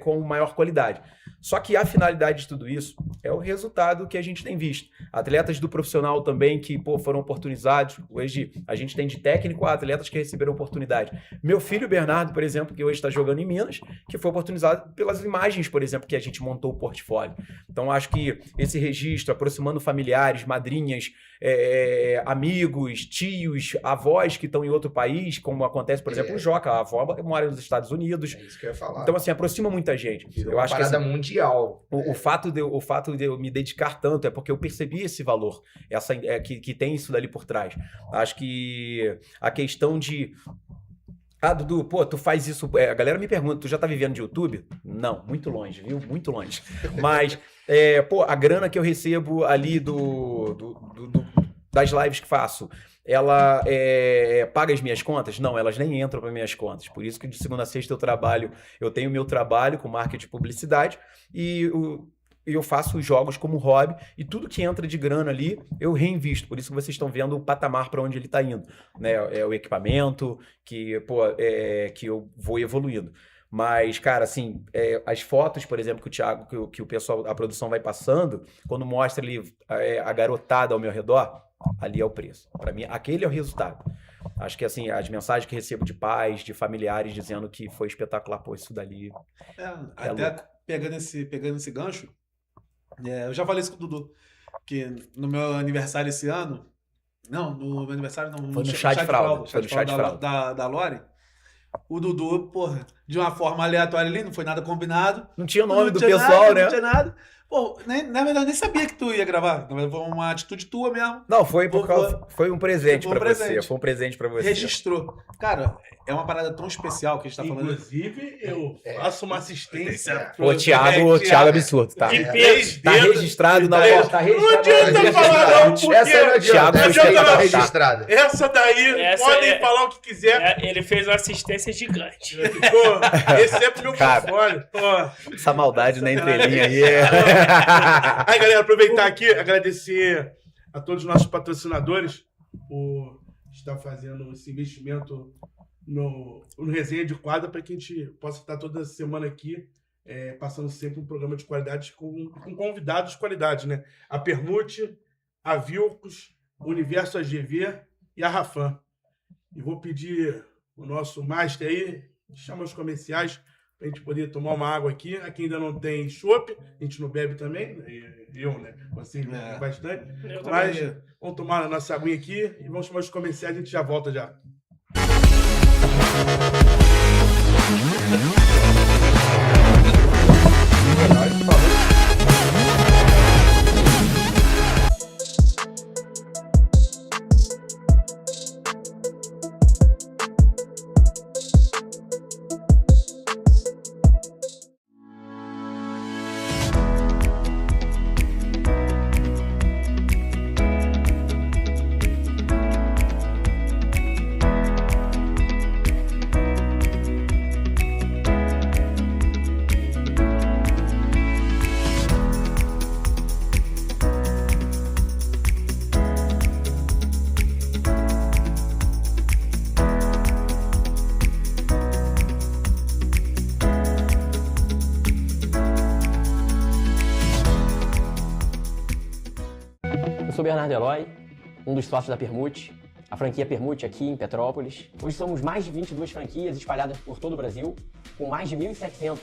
com maior qualidade. Só que a finalidade de tudo isso é o resultado que a gente tem visto. Atletas do profissional também que foram oportunizados. Hoje a gente tem de técnico a atletas que receberam oportunidade. Meu filho Bernardo, por exemplo, que hoje está jogando em Minas, que foi oportunizado pelas imagens, por exemplo, que a gente montou o portfólio. Então acho que esse registro, aproximando familiares, madrinhas, amigos, tios, avós que estão em outro país, como acontece, por exemplo, o Joca, a avó mora nos Estados Unidos. É isso que eu ia falar. Então, assim, aproxima muita gente. Virou Eu uma acho que parada assim, mundial. o fato de eu me dedicar tanto é porque eu percebi esse valor, que tem isso dali por trás. Acho que a questão de... Dudu, tu faz isso... A galera me pergunta, tu já tá vivendo de YouTube? Não, muito longe, viu? Muito longe. Mas, a grana que eu recebo ali das lives que faço, ela paga as minhas contas? Não, elas nem entram para minhas contas. Por isso que de segunda a sexta eu tenho meu trabalho com marketing e publicidade e eu faço jogos como hobby e tudo que entra de grana ali eu reinvisto. Por isso que vocês estão vendo o patamar para onde ele está indo, né? É o equipamento que eu vou evoluindo. Mas, cara, assim, as fotos, por exemplo, que o Thiago, que o pessoal, a produção vai passando, quando mostra ali a garotada ao meu redor, ali é o preço. Para mim, aquele é o resultado. Acho que, assim, as mensagens que recebo de pais, de familiares, dizendo que foi espetacular, isso dali Até louco. pegando esse gancho, eu já falei isso com o Dudu, que no meu aniversário esse ano, no meu aniversário não, Foi no chá de fralda. Foi no chá de fralda. Da Lore, o Dudu, de uma forma aleatória ali, não foi nada combinado. Não tinha o nome do tinha pessoal, nada, né? Não tinha nada. Na verdade, eu nem sabia que tu ia gravar. Na verdade, foi uma atitude tua mesmo. Não, foi um presente para você. Foi um presente para você. Registrou. Cara, é uma parada tão especial que a gente tá falando. Inclusive, eu faço uma assistência. O Thiago é absurdo, tá? De peso. Tá registrado na Não tá adianta falar não, porque... Essa não adianta. Thiago Essa tá tá registrada. Essa daí, Essa podem falar o que quiser. Ele fez uma assistência gigante. Esse é pro meu portfólio. Essa maldade na entrelinha aí Aí, galera, aproveitar aqui, agradecer a todos os nossos patrocinadores por estar fazendo esse investimento no Resenha de Quadra para que a gente possa estar toda semana aqui passando sempre um programa de qualidade com convidados de qualidade, né? A Permute, a Vilcos, o Universo AGV e a Rafan. E vou pedir o nosso master aí, chama os comerciais, pra gente poder tomar uma água aqui. Aqui ainda não tem chopp, a gente não bebe também. Eu, né? Você bebe bastante. Mas vamos tomar a nossa aguinha aqui e vamos chamar os comerciais, a gente já volta já. Eu sou Bernardo Eloy, um dos sócios da Permute, a franquia Permute aqui em Petrópolis. Hoje somos mais de 22 franquias espalhadas por todo o Brasil, com mais de 1.700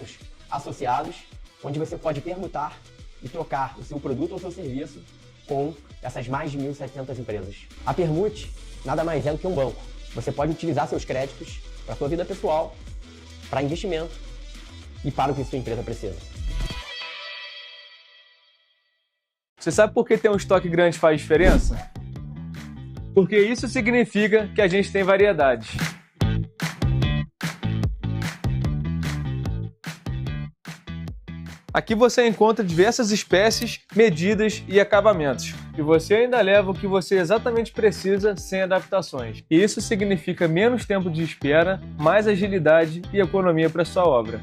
associados, onde você pode permutar e trocar o seu produto ou seu serviço com essas mais de 1.700 empresas. A Permute nada mais é do que um banco. Você pode utilizar seus créditos para a sua vida pessoal, para investimento e para o que sua empresa precisa. Você sabe por que ter um estoque grande faz diferença? Porque isso significa que a gente tem variedade. Aqui você encontra diversas espécies, medidas e acabamentos. E você ainda leva o que você exatamente precisa sem adaptações. E isso significa menos tempo de espera, mais agilidade e economia para sua obra.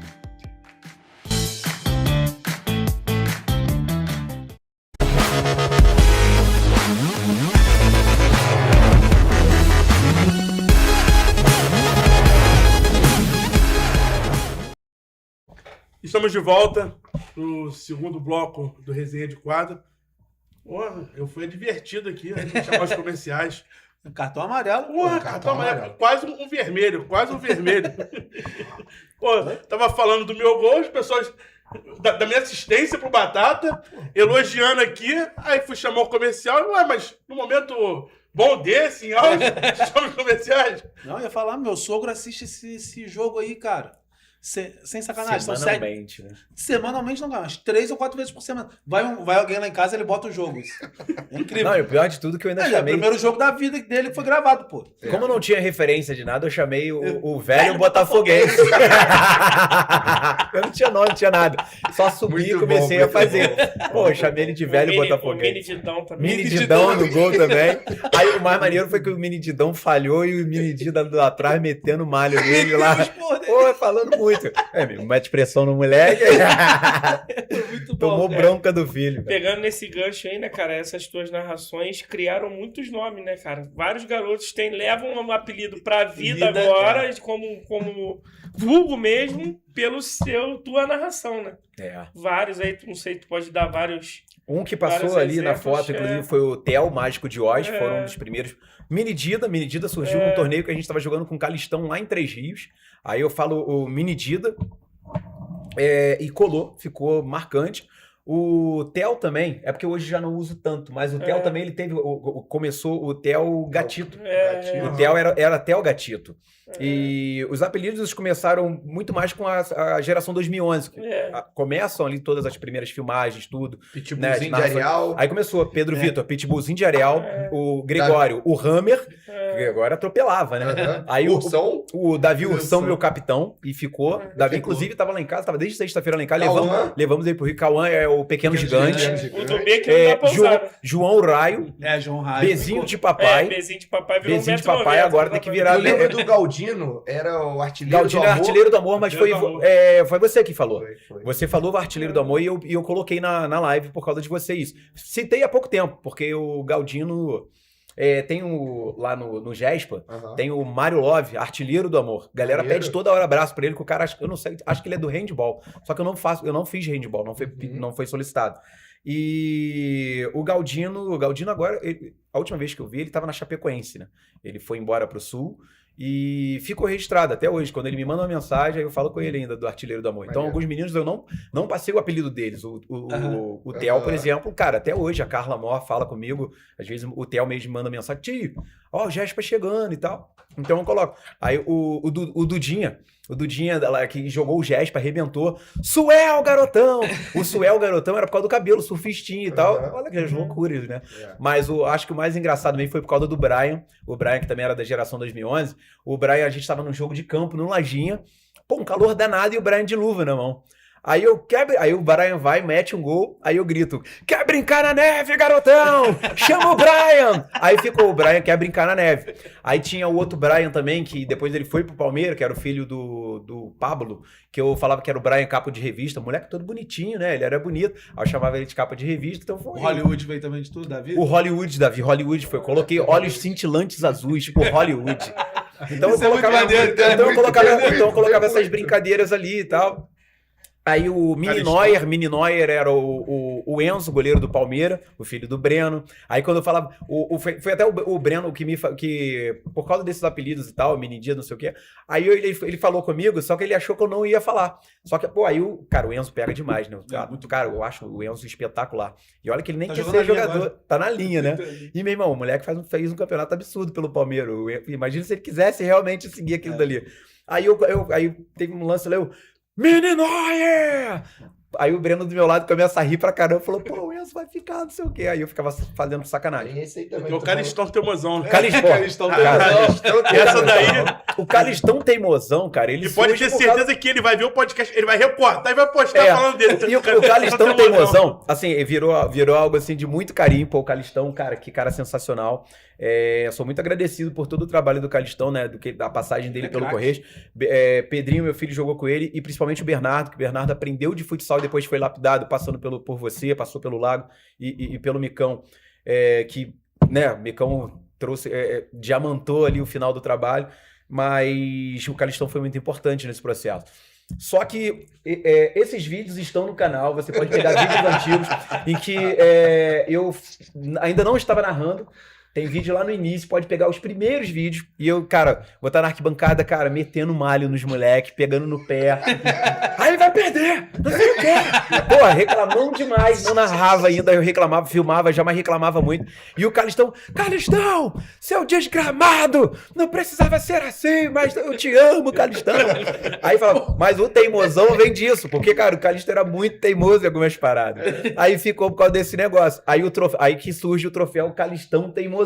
Estamos de volta pro segundo bloco do Resenha de Quadra. Porra, eu fui divertido aqui, a gente chamar os comerciais. Cartão amarelo. Porra, cartão amarelo. Quase um vermelho, quase um vermelho. Pô, tava falando do meu gol, as pessoas da minha assistência pro Batata, elogiando aqui, aí fui chamar o comercial, ué, mas no momento bom desse, em áudio, chama os comerciais. Não, eu ia falar, meu sogro assiste esse jogo aí, cara. Sem sacanagem. Semanalmente, né? Semanalmente não ganha, umas 3 ou 4 vezes por semana. Vai alguém lá em casa, ele bota o jogo. Isso. É incrível. Não, e o pior de tudo que eu ainda É o chamei... primeiro jogo da vida dele que foi gravado, pô. Como eu não tinha referência de nada, eu chamei o velho botafoguense. Eu não tinha nome, não tinha nada. Só subi e comecei a fazer. Pô, eu chamei ele de velho botafoguense. O Mini Didão também. Mini Didão no gol também. Aí o mais maneiro foi que o Mini Didão falhou e o Mini Didão lá atrás metendo malho nele lá. Pô, falando muito. Mete pressão no moleque. Muito bom, Tomou cara. bronca do filho. Pegando nesse gancho aí, né, cara, essas tuas narrações criaram muitos nomes, né, cara? Vários garotos levam um apelido pra vida agora, como vulgo mesmo, pelo tua narração, né? É. Vários aí, não sei, tu pode dar vários... Um que passou vários ali na exemplos, foto, inclusive, foi o Theo, Mágico de Oz, foram um dos primeiros. Minidida surgiu num torneio que a gente estava jogando com o Calistão lá em Três Rios. Aí eu falo o Minidida e colou, ficou marcante. O Theo também, é porque hoje já não uso tanto, mas o Theo também, ele teve, começou o Theo Gatito. O Theo era Theo Gatito. E os apelidos começaram muito mais com a geração 2011. Começam ali todas as primeiras filmagens, tudo. Pitbullzinho de Areal. Aí começou Pedro Vitor, Pitbullzinho de Areal, o Gregório, o Hammer, que agora atropelava, né? Aí Ursão. o Davi Ursão, meu capitão, e ficou. Davi, inclusive, estava lá em casa, estava desde sexta-feira lá em casa. Levamos ele pro Rio. Cauã é o pequeno gigante. O do B que não dá pra usar. João Raio. João Raio. Bezinho de papai. Bezinho de papai virou Bezinho de papai, agora tem que virar... Eu lembro do Galdino, era o artilheiro Galdino do é amor. artilheiro do amor, mas foi você que falou. Foi. Você falou o artilheiro do amor e eu coloquei na live por causa de você isso. Citei há pouco tempo, porque o Galdino... tem lá no Gespa, tem o Mário Love, artilheiro do amor. Galera pede toda hora abraço pra ele, que o cara, eu não sei, acho que ele é do handball. Só que eu não fiz handball, não foi solicitado. E o Galdino agora, a última vez que eu vi, ele tava na Chapecoense, né? Ele foi embora pro Sul e ficou registrado até hoje. Quando ele me manda uma mensagem, aí eu falo com ele ainda do Artilheiro do Amor. Então, alguns meninos eu não passei o apelido deles. O Theo, por exemplo, cara, até hoje a Carla Mor fala comigo. Às vezes o Theo mesmo manda mensagem: tio, o Gespa chegando e tal. Então eu coloco. Aí o Dudinha lá, que jogou o Gespa, arrebentou. Suel, garotão! O Suel, garotão, era por causa do cabelo, surfistinho e tal. Olha que as loucuras, né? Mas acho que o mais engraçado mesmo foi por causa do Brian. O Brian, que também era da geração 2011. O Brian, a gente tava num jogo de campo, no Lajinha. Pô, um calor danado e o Brian de luva na mão. Aí o Brian vai, mete um gol, aí eu grito: quer brincar na neve, garotão? Chama o Brian! Aí ficou o Brian, quer brincar na neve. Aí tinha o outro Brian também, que depois ele foi pro Palmeiras, que era o filho do Pablo, que eu falava que era o Brian capa de revista, moleque todo bonitinho, né? Ele era bonito. Aí eu chamava ele de capa de revista, então foi. O Hollywood veio também de tudo, Davi? O Hollywood foi. Eu coloquei olhos cintilantes azuis, tipo Hollywood. Então eu colocava essas brincadeiras ali e tal. Aí o Mini Neuer era o Enzo, goleiro do Palmeiras, o filho do Breno. Aí quando eu falava, foi até o Breno que por causa desses apelidos e tal, Mini Dia, não sei o quê, aí ele falou comigo, só que ele achou que eu não ia falar. Só que, pô, aí o Enzo pega demais, né? Cara, eu acho o Enzo espetacular. E olha que ele nem quer ser jogador, tá na linha, né? E, meu irmão, o moleque fez um campeonato absurdo pelo Palmeiras. Imagina se ele quisesse realmente seguir aquilo dali. Aí teve um lance lá, Mini Neuer! Aí o Breno do meu lado começa a rir pra caramba, falou: pô, o Enzo vai ficar, não sei o quê. Aí eu ficava fazendo sacanagem. Esse aí também. O Calistão teimosão, né? Calistão teimosão. Essa daí. O Calistão teimosão, cara, ele pode ter certeza que ele vai ver o podcast, ele vai reportar e vai postar falando dele. E o Calistão teimosão, assim, virou algo assim de muito carinho. Pô, o Calistão, cara, que cara sensacional. Sou muito agradecido por todo o trabalho do Calistão, né? Da passagem dele pelo Correios. Pedrinho, meu filho, jogou com ele, e principalmente o Bernardo, que o Bernardo aprendeu de futsal e depois foi lapidado, passando por você, passou pelo Lago e pelo Micão. Que, né, o Micão trouxe, diamantou ali o final do trabalho, mas o Calistão foi muito importante nesse processo. Só que esses vídeos estão no canal, você pode pegar vídeos antigos em que eu ainda não estava narrando. Tem vídeo lá no início, pode pegar os primeiros vídeos. E eu, cara, vou estar na arquibancada, cara, metendo malho nos moleques, pegando no pé. Aí vai perder! Não sei o quê! Pô, reclamando demais. Não narrava ainda, eu reclamava, filmava, já mais reclamava muito. E o Calistão, seu desgramado! Não precisava ser assim, mas eu te amo, Calistão. Aí falava, mas o teimosão vem disso, porque, cara, o Calistão era muito teimoso em algumas paradas. Aí ficou por causa desse negócio. Aí que surge o troféu Calistão Teimosão,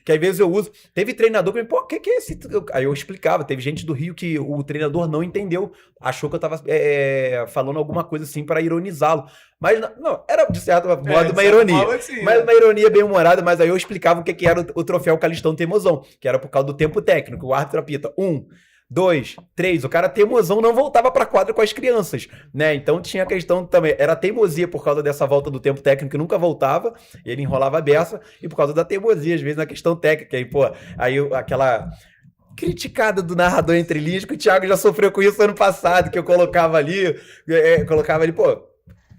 que às vezes eu uso. Teve treinador que me pô, o que é esse? Aí eu explicava, teve gente do Rio que o treinador não entendeu, achou que eu tava falando alguma coisa assim para ironizá-lo. Mas não, era de certo modo uma ironia. Assim, mas uma ironia bem humorada, mas aí eu explicava o que era o troféu Calistão Teimosão, que era por causa do tempo técnico. O árbitro apita 1, 2, 3, o cara teimosão não voltava pra quadra com as crianças, né? Então tinha a questão também, era teimosia por causa dessa volta do tempo técnico que nunca voltava, ele enrolava a beça, e por causa da teimosia, às vezes na questão técnica, aí, pô, aí aquela criticada do narrador entre linhas, que o Thiago já sofreu com isso ano passado, que eu colocava ali, pô,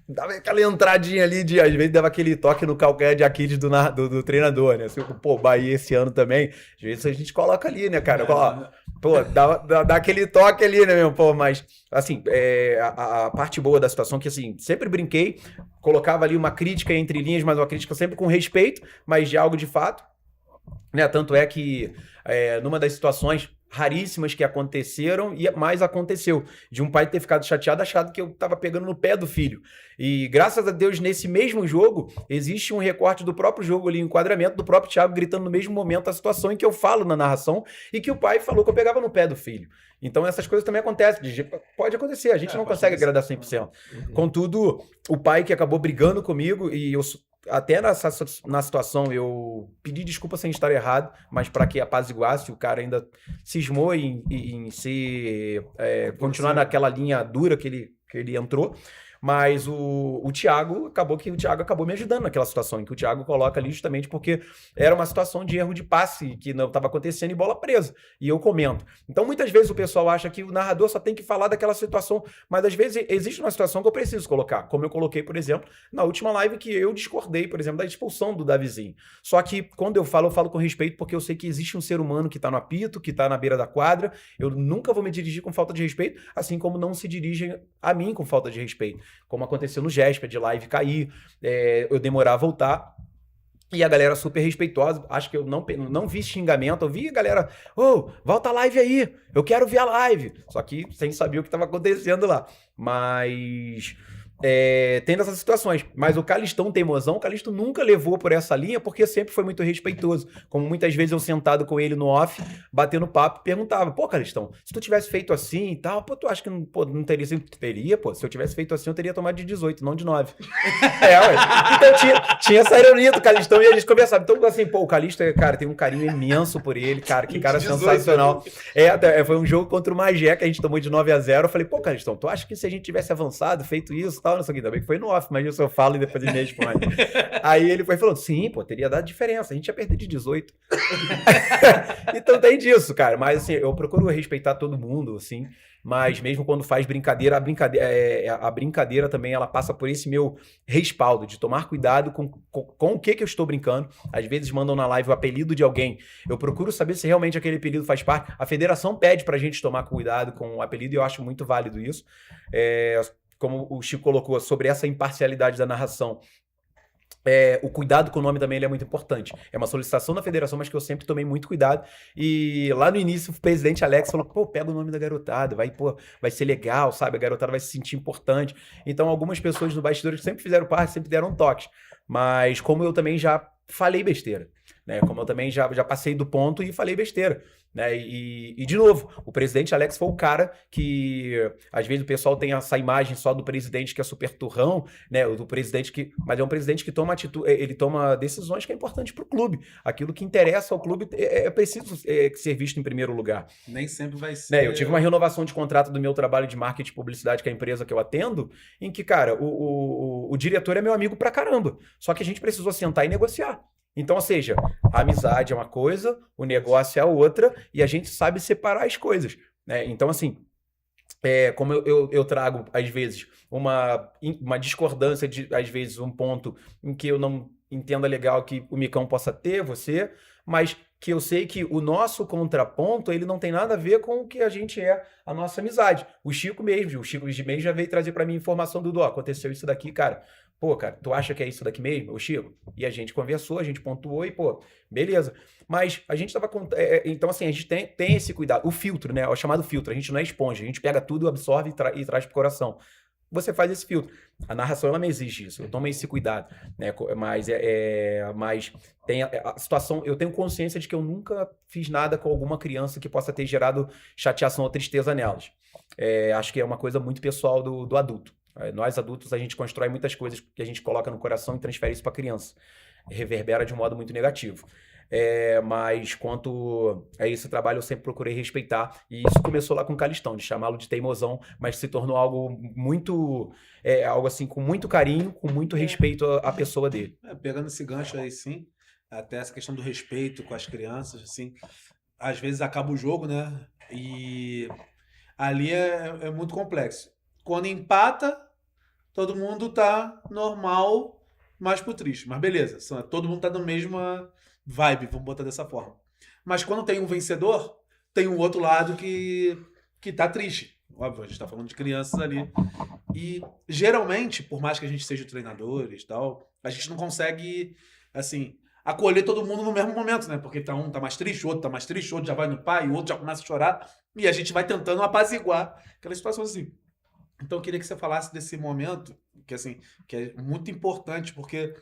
dava aquela entradinha ali, às vezes dava aquele toque no calcanhar de Aquiles do treinador, né? Assim, pô, Bahia esse ano também, às vezes a gente coloca ali, né, cara? Pô, dá aquele toque ali, né, meu? Pô, mas, assim, a parte boa da situação que, assim, sempre brinquei, colocava ali uma crítica entre linhas, mas uma crítica sempre com respeito, mas de algo de fato, né? Tanto é que, numa das situações raríssimas que aconteceram, mas aconteceu, de um pai ter ficado chateado, achado que eu tava pegando no pé do filho. E graças a Deus, nesse mesmo jogo, existe um recorte do próprio jogo ali, um enquadramento do próprio Thiago gritando no mesmo momento a situação em que eu falo na narração e que o pai falou que eu pegava no pé do filho. Então essas coisas também acontecem, pode acontecer, a gente não consegue agradar 100%. Contudo, o pai que acabou brigando comigo e eu até na situação eu pedi desculpa sem estar errado, mas para que apaziguasse, o cara ainda cismou em continuar naquela linha dura que ele entrou. Mas o Thiago acabou me ajudando naquela situação, em que o Thiago coloca ali justamente porque era uma situação de erro de passe que não estava acontecendo e bola presa. E eu comento. Então, muitas vezes o pessoal acha que o narrador só tem que falar daquela situação, mas às vezes existe uma situação que eu preciso colocar. Como eu coloquei, por exemplo, na última live que eu discordei, por exemplo, da expulsão do Davizinho. Só que quando eu falo com respeito, porque eu sei que existe um ser humano que está no apito, que está na beira da quadra. Eu nunca vou me dirigir com falta de respeito, assim como não se dirigem a mim com falta de respeito. Como aconteceu no Jéspera, de live cair, eu demorar a voltar. E a galera super respeitosa, acho que eu não vi xingamento, eu vi a galera, volta a live aí, eu quero ver a live. Só que sem saber o que estava acontecendo lá. Mas tem dessas situações. Mas o Calistão Teimosão, o Calistão nunca levou por essa linha porque sempre foi muito respeitoso. Como muitas vezes eu sentado com ele no off, batendo papo, perguntava, pô, Calistão, se tu tivesse feito assim e tal, pô, tu acha que não teria? Teria, pô, se eu tivesse feito assim, eu teria tomado de 18, não de 9. Ué. Então tinha essa ironia do Calistão e a gente conversava. Então, assim, pô, o Calistão, cara, tem um carinho imenso por ele, cara, que cara 18, sensacional. Foi um jogo contra o Magé que a gente tomou de 9-0. Eu falei, pô, Calistão, tu acha que se a gente tivesse avançado, feito isso, tal, não sei o que, ainda bem que foi no off, mas isso eu falo e depois ele me responde. Aí ele foi falando, sim, pô, teria dado diferença, a gente ia perder de 18. Então tem disso, cara, mas assim, eu procuro respeitar todo mundo, assim, mas mesmo quando faz brincadeira, a brincadeira também, ela passa por esse meu respaldo, de tomar cuidado com o que eu estou brincando. Às vezes mandam na live o apelido de alguém, eu procuro saber se realmente aquele apelido faz parte. A federação pede pra gente tomar cuidado com o apelido e eu acho muito válido isso. Como o Chico colocou, sobre essa imparcialidade da narração. O cuidado com o nome também ele é muito importante. É uma solicitação da federação, mas que eu sempre tomei muito cuidado. E lá no início, o presidente Alex falou, pô, pega o nome da garotada, vai ser legal, sabe? A garotada vai se sentir importante. Então, algumas pessoas no bastidor sempre fizeram parte, sempre deram toques. Mas como eu também já falei besteira, né? Como eu também já passei do ponto e falei besteira, né? E de novo, o presidente Alex foi o cara que, às vezes o pessoal tem essa imagem só do presidente que é super turrão, né? Do presidente mas é um presidente que toma atitude, ele toma decisões que é importante para o clube. Aquilo que interessa ao clube é preciso ser visto em primeiro lugar. Nem sempre vai ser. Eu tive uma renovação de contrato do meu trabalho de marketing e publicidade, que é a empresa que eu atendo, em que, cara, o diretor é meu amigo pra caramba. Só que a gente precisou sentar e negociar. Então, ou seja, a amizade é uma coisa, o negócio é a outra, e a gente sabe separar as coisas, né? Então, assim, como eu trago, às vezes, uma discordância de, às vezes, um ponto em que eu não entenda legal que o Micão possa ter, você, mas que eu sei que o nosso contraponto, ele não tem nada a ver com o que a gente a nossa amizade. O Chico mesmo já veio trazer pra mim informação do aconteceu isso daqui, cara. Pô, cara, tu acha que é isso daqui mesmo, o Chico? E a gente conversou, a gente pontuou e, pô, beleza. Mas a gente tava... então, assim, a gente tem esse cuidado. O filtro, né? O chamado filtro. A gente não é esponja. A gente pega tudo, absorve e traz pro coração. Você faz esse filtro. A narração, ela me exige isso. Eu tomo esse cuidado, né? Mas tem a situação... Eu tenho consciência de que eu nunca fiz nada com alguma criança que possa ter gerado chateação ou tristeza nelas. Acho que é uma coisa muito pessoal do adulto. Nós, adultos, a gente constrói muitas coisas que a gente coloca no coração e transfere isso para a criança. Reverbera de um modo muito negativo. Mas quanto a esse trabalho, eu sempre procurei respeitar. E isso começou lá com o Calistão, de chamá-lo de teimosão, mas se tornou algo muito... algo assim, com muito carinho, com muito respeito à pessoa dele. Pegando esse gancho aí, sim, até essa questão do respeito com as crianças, assim, às vezes acaba o jogo, né? E ali é muito complexo. Quando empata, todo mundo tá normal, mais pro triste. Mas beleza, todo mundo tá na mesma vibe, vamos botar dessa forma. Mas quando tem um vencedor, tem um outro lado que tá triste. Óbvio, a gente tá falando de crianças ali. E geralmente, por mais que a gente seja treinadores e tal, a gente não consegue, assim, acolher todo mundo no mesmo momento, né? Porque um tá mais triste, o outro tá mais triste, o outro já vai no pai, o outro já começa a chorar. E a gente vai tentando apaziguar aquela situação assim. Então eu queria que você falasse desse momento, que assim, que é muito importante, porque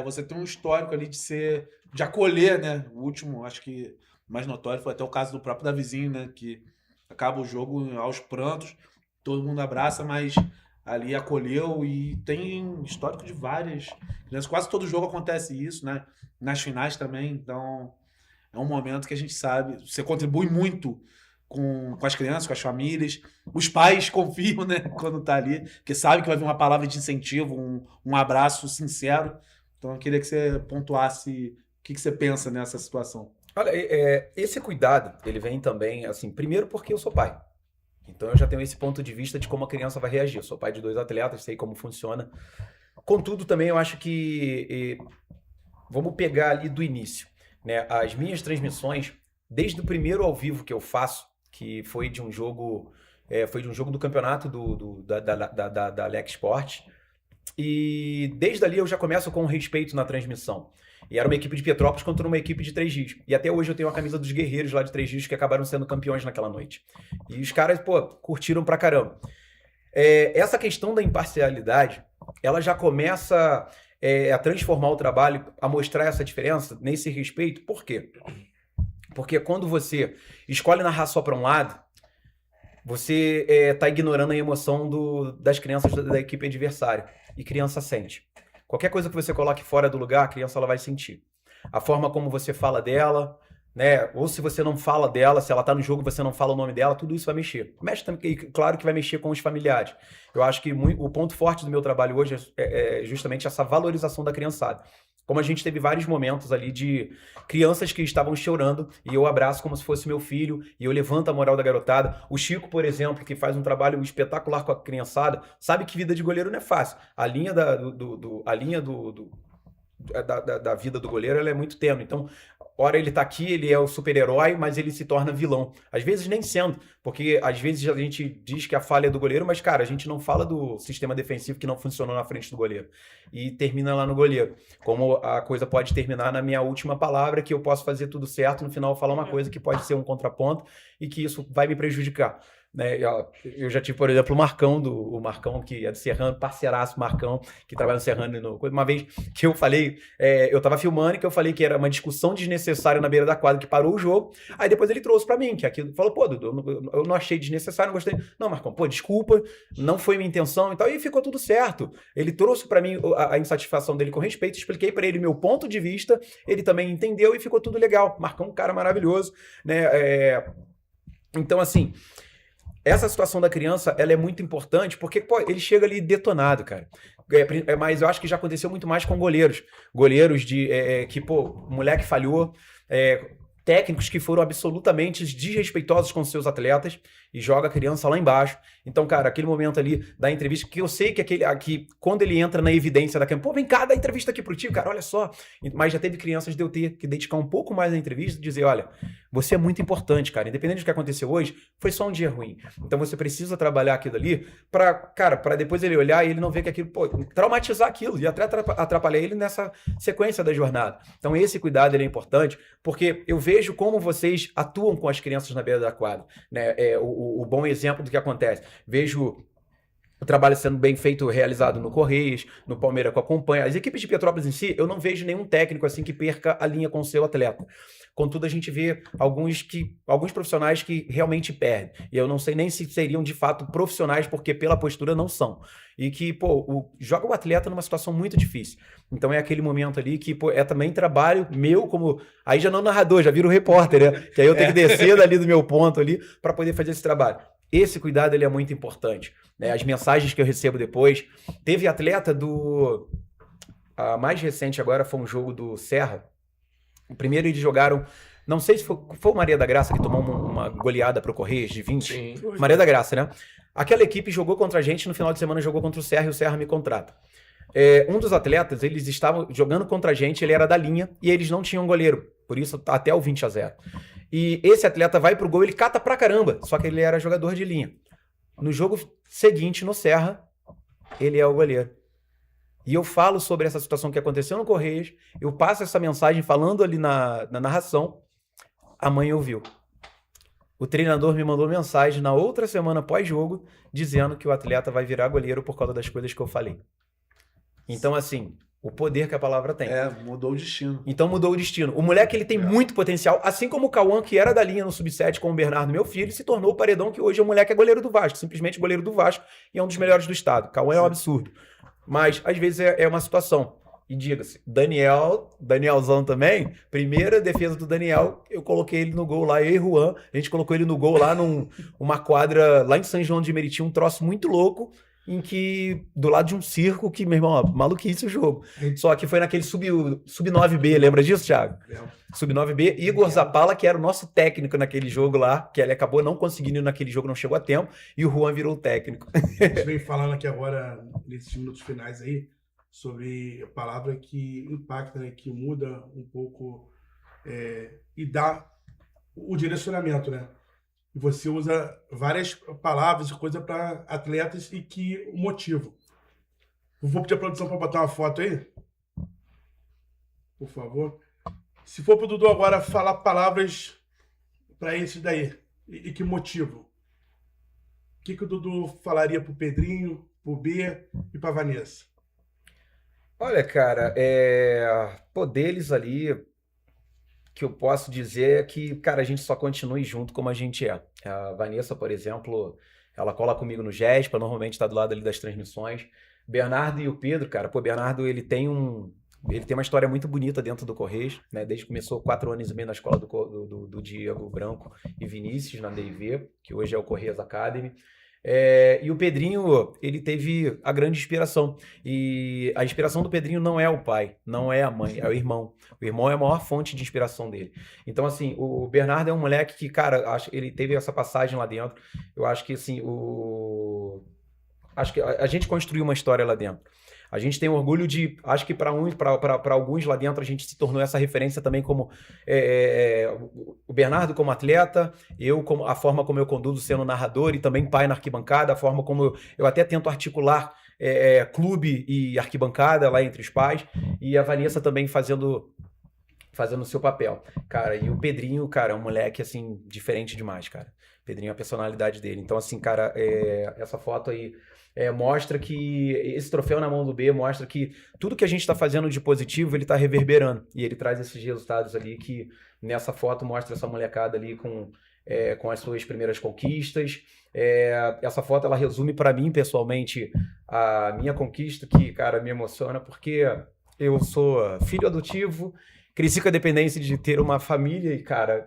você tem um histórico ali de acolher, né? O último, acho que mais notório, foi até o caso do próprio Davizinho, né? Que acaba o jogo aos prantos, todo mundo abraça, mas ali acolheu, e tem histórico de várias. Quase todo jogo acontece isso, né? Nas finais também, então é um momento que a gente sabe, você contribui muito com as crianças, com as famílias. Os pais confiam, né, quando tá ali, porque sabe que vai vir uma palavra de incentivo, um abraço sincero. Então eu queria que você pontuasse o que você pensa nessa situação. Olha, esse cuidado, ele vem também, assim, primeiro porque eu sou pai. Então eu já tenho esse ponto de vista de como a criança vai reagir. Eu sou pai de 2 atletas, sei como funciona. Contudo, também eu acho que... vamos pegar ali do início, né? As minhas transmissões, desde o primeiro ao vivo que eu faço, que foi de um jogo do campeonato da Leque Sport. E desde ali eu já começo com respeito na transmissão. E era uma equipe de Petrópolis contra uma equipe de Três Rios. E até hoje eu tenho a camisa dos guerreiros lá de Três Rios, que acabaram sendo campeões naquela noite. E os caras, pô, curtiram pra caramba. Essa questão da imparcialidade, ela já começa a transformar o trabalho, a mostrar essa diferença nesse respeito. Por quê? Porque quando você escolhe narrar só para um lado, você está ignorando a emoção das crianças da equipe adversária. E criança sente. Qualquer coisa que você coloque fora do lugar, a criança ela vai sentir. A forma como você fala dela, né? Ou se você não fala dela, se ela está no jogo e você não fala o nome dela, tudo isso vai mexer. Mexe também, claro que vai mexer com os familiares. Eu acho que o ponto forte do meu trabalho hoje é justamente essa valorização da criançada. Como a gente teve vários momentos ali de crianças que estavam chorando e eu abraço como se fosse meu filho e eu levanto a moral da garotada. O Chico, por exemplo, que faz um trabalho espetacular com a criançada, sabe que vida de goleiro não é fácil. A linha da vida do goleiro ela é muito tênue. Então, ora ele tá aqui, ele é o super-herói, mas ele se torna vilão. Às vezes nem sendo, porque às vezes a gente diz que a falha é do goleiro, mas, cara, a gente não fala do sistema defensivo que não funcionou na frente do goleiro. E termina lá no goleiro. Como a coisa pode terminar na minha última palavra, que eu posso fazer tudo certo, no final falar uma coisa que pode ser um contraponto e que isso vai me prejudicar. Né? Eu já tive, por exemplo, o Marcão, que é do Serrano, parceiraço Marcão, que trabalha no Serrano. Uma vez que eu falei, eu tava filmando e que eu falei que era uma discussão desnecessária na beira da quadra, que parou o jogo. Aí depois ele trouxe pra mim, que aquilo falou, pô, Dudu, eu não achei desnecessário, não gostei. Não, Marcão, pô, desculpa, não foi minha intenção e tal. E ficou tudo certo. Ele trouxe pra mim a insatisfação dele com respeito, expliquei pra ele meu ponto de vista, ele também entendeu e ficou tudo legal. Marcão, um cara maravilhoso, né? Então, assim, essa situação da criança, ela é muito importante porque, pô, ele chega ali detonado, cara. Mas eu acho que já aconteceu muito mais com goleiros. Goleiros que, pô, o moleque falhou, técnicos que foram absolutamente desrespeitosos com seus atletas e joga a criança lá embaixo. Então, cara, aquele momento ali da entrevista, que eu sei que quando ele entra na evidência da câmera, pô, vem cá, dá entrevista aqui pro tio, cara, olha só. Mas já teve crianças de eu ter que dedicar um pouco mais na entrevista e dizer, olha, você é muito importante, cara, independente do que aconteceu hoje, foi só um dia ruim. Então você precisa trabalhar aquilo ali pra depois ele olhar e ele não ver que aquilo, pô, traumatizar aquilo e até atrapalhar ele nessa sequência da jornada. Então esse cuidado ele é importante, porque eu vejo como vocês atuam com as crianças na beira da quadra, né? O bom exemplo do que acontece. Vejo o trabalho sendo bem feito, realizado no Correios, no Palmeiras que acompanha. As equipes de Petrópolis em si, eu não vejo nenhum técnico assim que perca a linha com o seu atleta. Contudo, a gente vê alguns profissionais que realmente perdem. E eu não sei nem se seriam de fato profissionais, porque pela postura não são. E que, pô, joga o atleta numa situação muito difícil. Então é aquele momento ali que, pô, é também trabalho meu como... Aí já não narrador, já viro repórter, né? Que aí eu tenho que descer dali do meu ponto ali para poder fazer esse trabalho. Esse cuidado ele é muito importante, né? As mensagens que eu recebo depois. Teve atleta a mais recente agora foi um jogo do Serra. O primeiro eles jogaram, não sei se foi o Maria da Graça que tomou uma goleada pro Correios de 20. Sim. Maria da Graça, né? Aquela equipe jogou contra a gente, no final de semana jogou contra o Serra e o Serra me contrata. Um dos atletas, eles estavam jogando contra a gente, ele era da linha e eles não tinham goleiro, por isso até o 20-0. E esse atleta vai pro gol, ele cata pra caramba, só que ele era jogador de linha. No jogo seguinte, no Serra, ele é o goleiro. E eu falo sobre essa situação que aconteceu no Correios, eu passo essa mensagem falando ali na narração, a mãe ouviu. O treinador me mandou mensagem na outra semana pós-jogo, dizendo que o atleta vai virar goleiro por causa das coisas que eu falei. Então, assim, o poder que a palavra tem. Mudou o destino. Então mudou o destino. O moleque, ele tem muito potencial, assim como o Cauã, que era da linha no Sub-7 com o Bernardo, meu filho, se tornou o paredão que hoje o moleque é goleiro do Vasco, simplesmente goleiro do Vasco, e é um dos melhores do estado. Cauã é um absurdo. Mas, às vezes, é uma situação. E diga-se, Danielzão também, primeira defesa do Daniel, eu coloquei ele no gol lá, eu e Juan, a gente colocou ele no gol lá numa quadra lá em São João de Meriti, um troço muito louco, em que, do lado de um circo, que, meu irmão, ó, maluquice o jogo. Só que foi naquele sub-9B, lembra disso, Thiago? Sub-9B, Igor Zapala, que era o nosso técnico naquele jogo lá, que ele acabou não conseguindo ir naquele jogo, não chegou a tempo, e o Juan virou o técnico. A gente vem falando aqui agora, nesses minutos finais aí, sobre a palavra que impacta, né, que muda um pouco e dá o direcionamento, né? E você usa várias palavras e coisas para atletas e que motivam. Vou pedir a produção para botar uma foto aí. Por favor. Se for para o Dudu agora falar palavras para esses daí e que motivam. O que o Dudu falaria para o Pedrinho, para o B e para a Vanessa? Olha, cara, deles ali, que eu posso dizer é que, cara, a gente só continue junto como a gente é. A Vanessa, por exemplo, ela cola comigo no GESPA, normalmente está do lado ali das transmissões. Bernardo e o Pedro, cara, Bernardo, ele tem uma história muito bonita dentro do Correios, né? Desde que começou 4 anos e meio na escola do Diego Branco e Vinícius, na DIV, que hoje é o Correios Academy. E o Pedrinho, ele teve a grande inspiração. E a inspiração do Pedrinho não é o pai, não é a mãe, é o irmão. O irmão é a maior fonte de inspiração dele. Então, assim, o Bernardo é um moleque que, cara, ele teve essa passagem lá dentro. Eu acho que, assim, acho que a gente construiu uma história lá dentro. A gente tem orgulho de... Acho que para alguns lá dentro a gente se tornou essa referência também como... o Bernardo como atleta, a forma como eu conduzo sendo narrador e também pai na arquibancada, a forma como eu até tento articular clube e arquibancada lá entre os pais, e a Vanessa também fazendo o seu papel. Cara, e o Pedrinho, cara, é um moleque, assim, diferente demais, cara. O Pedrinho é a personalidade dele. Então, assim, cara, essa foto aí... mostra que esse troféu na mão do B mostra que tudo que a gente está fazendo de positivo, ele está reverberando. E ele traz esses resultados ali que nessa foto mostra essa molecada ali com as suas primeiras conquistas. Essa foto, ela resume para mim, pessoalmente, a minha conquista, que, cara, me emociona, porque eu sou filho adotivo, cresci com a dependência de ter uma família e, cara,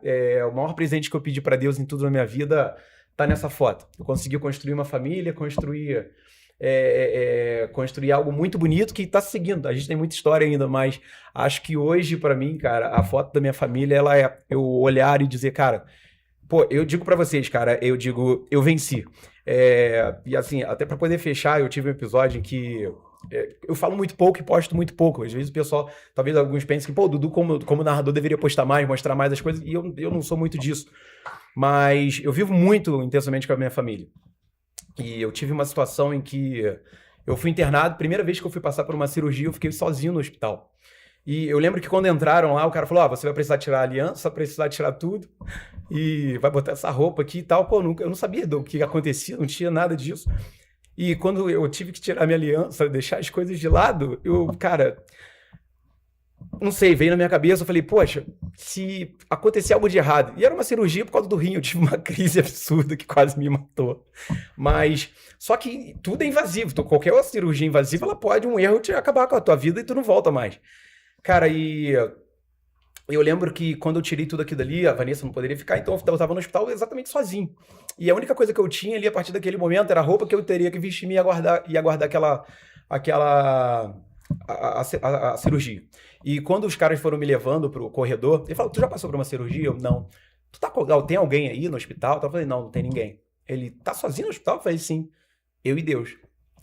o maior presente que eu pedi para Deus em tudo na minha vida tá nessa foto. Eu consegui construir uma família, construir construir algo muito bonito que tá seguindo. A gente tem muita história ainda, mas acho que hoje, pra mim, cara, a foto da minha família, ela é eu olhar e dizer, cara, pô, eu digo pra vocês, cara, eu venci. E assim, até pra poder fechar, eu tive um episódio em que eu falo muito pouco e posto muito pouco. Às vezes o pessoal, talvez alguns pensem que, pô, o Dudu como narrador deveria postar mais, mostrar mais as coisas, e eu não sou muito disso. Mas eu vivo muito intensamente com a minha família. E eu tive uma situação em que eu fui internado, primeira vez que eu fui passar por uma cirurgia, eu fiquei sozinho no hospital. E eu lembro que quando entraram lá, o cara falou, você vai precisar tirar a aliança, vai precisar tirar tudo, e vai botar essa roupa aqui e tal. Pô, eu não sabia do que acontecia, não tinha nada disso. E quando eu tive que tirar minha aliança, deixar as coisas de lado, cara, não sei, veio na minha cabeça, eu falei, poxa, se acontecer algo de errado, e era uma cirurgia por causa do rim, eu tive uma crise absurda que quase me matou, mas, só que tudo é invasivo, qualquer cirurgia invasiva, ela pode, um erro, te acabar com a tua vida e tu não volta mais. Cara, e eu lembro que quando eu tirei tudo aquilo dali, a Vanessa não poderia ficar, então eu tava no hospital exatamente sozinho. E a única coisa que eu tinha ali a partir daquele momento era a roupa que eu teria que vestir e aguardar a cirurgia. E quando os caras foram me levando pro corredor, ele falou, tu já passou por uma cirurgia? Eu, não. Tem alguém aí no hospital? Eu falei, não tem ninguém. Ele, tá sozinho no hospital? Eu falei, sim. Eu e Deus.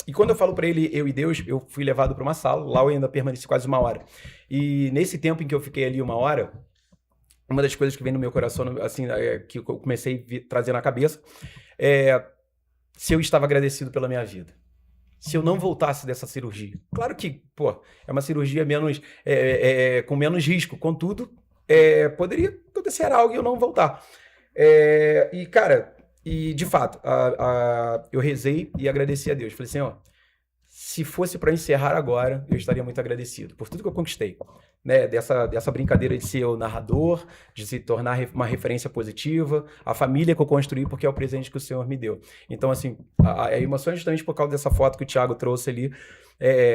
E quando eu falo pra ele, eu e Deus, eu fui levado pra uma sala, lá eu ainda permaneci quase 1 hora. E nesse tempo em que eu fiquei ali 1 hora, uma das coisas que vem no meu coração, assim, que eu comecei a trazer na cabeça, se eu estava agradecido pela minha vida. Se eu não voltasse dessa cirurgia. Claro que, pô, é uma cirurgia com menos risco, contudo, poderia acontecer algo e eu não voltar. E, cara, de fato, eu rezei e agradeci a Deus. Falei assim, se fosse para encerrar agora, eu estaria muito agradecido por tudo que eu conquistei. Né, dessa brincadeira de ser o narrador, de se tornar uma referência positiva, a família que eu construí porque é o presente que o Senhor me deu. Então, assim, a emoção é justamente por causa dessa foto que o Thiago trouxe ali,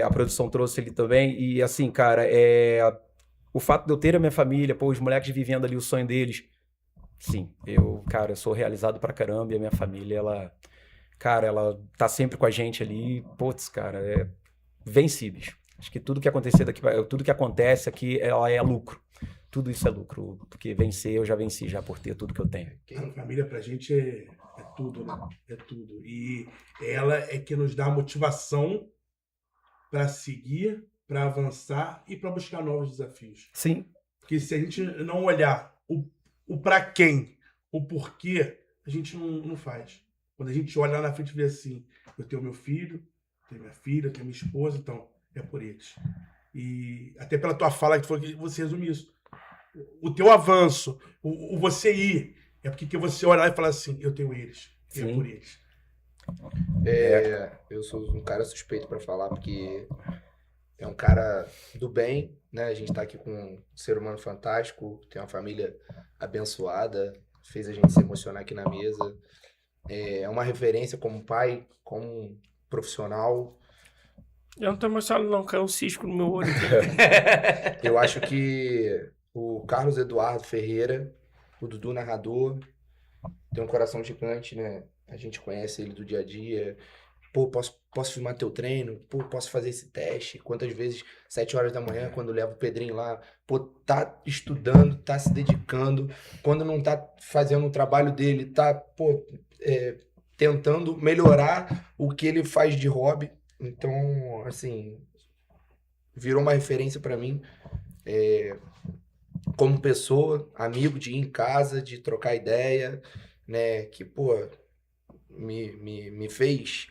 a produção trouxe ali também, e assim, cara, o fato de eu ter a minha família, os moleques vivendo ali o sonho deles, sim, eu sou realizado pra caramba, e a minha família, ela tá sempre com a gente ali, cara, venci, bicho. Acho que tudo que acontecer tudo que acontece aqui, ela é lucro. Tudo isso é lucro, porque vencer, eu já venci já por ter tudo que eu tenho. A família pra gente é tudo, né? É tudo. E ela é que nos dá motivação para seguir, para avançar e para buscar novos desafios. Sim. Porque se a gente não olhar o para quem, o porquê, a gente não faz. Quando a gente olha lá na frente e vê assim, eu tenho meu filho, tenho minha filha, tenho minha esposa, então é por eles. E até pela tua fala que tu falou que você resume isso. O teu avanço, o você ir, é porque você olhar e falar assim, eu tenho eles, é por eles. Eu sou um cara suspeito para falar, porque é um cara do bem, né? A gente tá aqui com um ser humano fantástico, tem uma família abençoada, fez a gente se emocionar aqui na mesa. É uma referência como pai, como profissional. Eu não tô emocionado não, caiu um cisco no meu olho. Eu acho que o Carlos Eduardo Ferreira, o Dudu narrador, tem um coração gigante, né? A gente conhece ele do dia a dia. Pô, posso filmar teu treino? Pô, posso fazer esse teste? Quantas vezes, 7 horas da manhã, quando eu levo o Pedrinho lá, pô, tá estudando, tá se dedicando. Quando não tá fazendo o trabalho dele, tá, tentando melhorar o que ele faz de hobby. Então, assim, virou uma referência pra mim, como pessoa, amigo, de ir em casa, de trocar ideia, né, que, me fez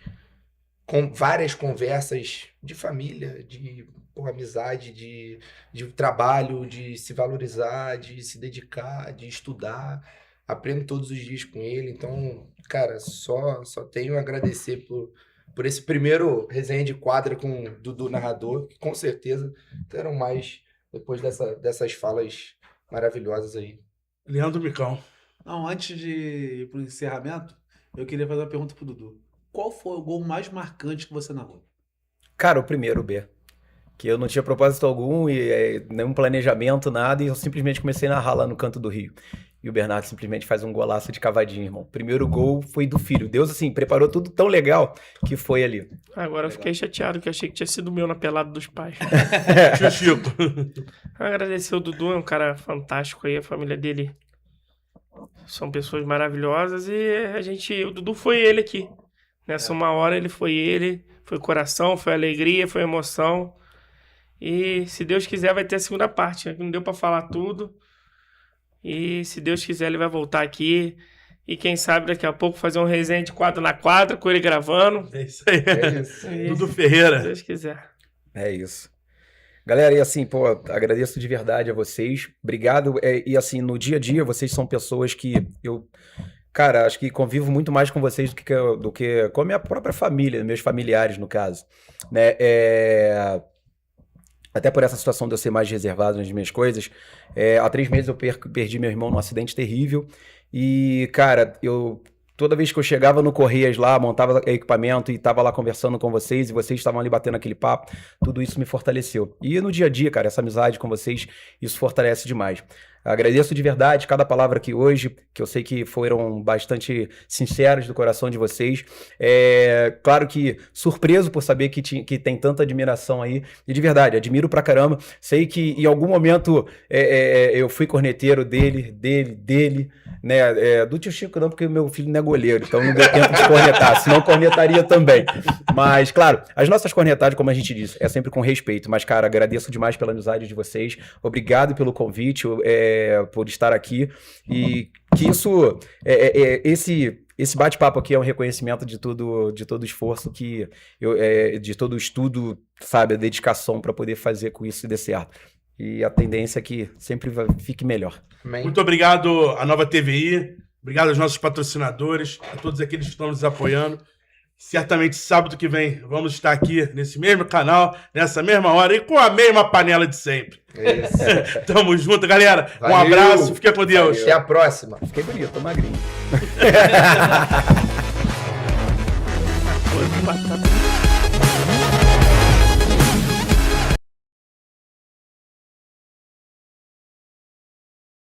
com várias conversas de família, de amizade, de trabalho, de se valorizar, de se dedicar, de estudar. Aprendo todos os dias com ele, então, cara, só tenho a agradecer por esse primeiro resenha de quadra com o Dudu narrador, que com certeza terão mais depois dessas falas maravilhosas aí. Leandro Micão. Não, antes de ir pro encerramento, eu queria fazer uma pergunta pro Dudu. Qual foi o gol mais marcante que você narrou? Cara, o primeiro, B. Que eu não tinha propósito algum e nenhum planejamento, nada, e eu simplesmente comecei a narrar lá no Canto do Rio. E o Bernardo simplesmente faz um golaço de cavadinha, irmão. Primeiro gol foi do filho. Deus, assim, preparou tudo tão legal que foi ali. Agora eu fiquei chateado, que eu achei que tinha sido meu na pelada dos pais. Tio Chico. Agradecer o Dudu, é um cara fantástico aí, a família dele são pessoas maravilhosas e o Dudu foi ele aqui. Nessa uma hora ele, foi coração, foi alegria, foi emoção. E se Deus quiser vai ter a segunda parte, né? Não deu pra falar tudo. E se Deus quiser ele vai voltar aqui. E quem sabe daqui a pouco fazer um resenha de 4x4 com ele gravando. É isso aí. É isso. Dudu Ferreira. Se Deus quiser. É isso. Galera, e assim, pô, agradeço de verdade a vocês. Obrigado. E assim, no dia a dia, vocês são pessoas que cara, acho que convivo muito mais com vocês do que com a minha própria família, meus familiares, no caso. Né? Até por essa situação de eu ser mais reservado nas minhas coisas. Há 3 meses eu perdi meu irmão num acidente terrível. E, cara, toda vez que eu chegava no Correias lá, montava equipamento e tava lá conversando com vocês, e vocês estavam ali batendo aquele papo, tudo isso me fortaleceu. E no dia a dia, cara, essa amizade com vocês, isso fortalece demais. Agradeço de verdade cada palavra aqui hoje, que eu sei que foram bastante sinceros do coração de vocês. Claro que surpreso por saber que tem tanta admiração aí. E de verdade, admiro pra caramba. Sei que em algum momento eu fui corneteiro dele, né? Do tio Chico não, porque meu filho não é goleiro, então não deu tempo de cornetar, senão cornetaria também. Mas, claro, as nossas cornetadas, como a gente disse, é sempre com respeito. Mas, cara, agradeço demais pela amizade de vocês. Obrigado pelo convite. Por estar aqui e que isso, esse bate-papo aqui é um reconhecimento de todo o esforço de todo o estudo, sabe, a dedicação para poder fazer com isso dê certo. E a tendência é que sempre fique melhor. Amém. Muito obrigado à Nova TVI, obrigado aos nossos patrocinadores, a todos aqueles que estão nos apoiando. Certamente sábado que vem vamos estar aqui nesse mesmo canal, nessa mesma hora e com a mesma panela de sempre. Isso. Tamo junto, galera. Valeu. Um abraço, fica com Deus. Até a próxima. Fiquei bonito, tô magrinho. Batata.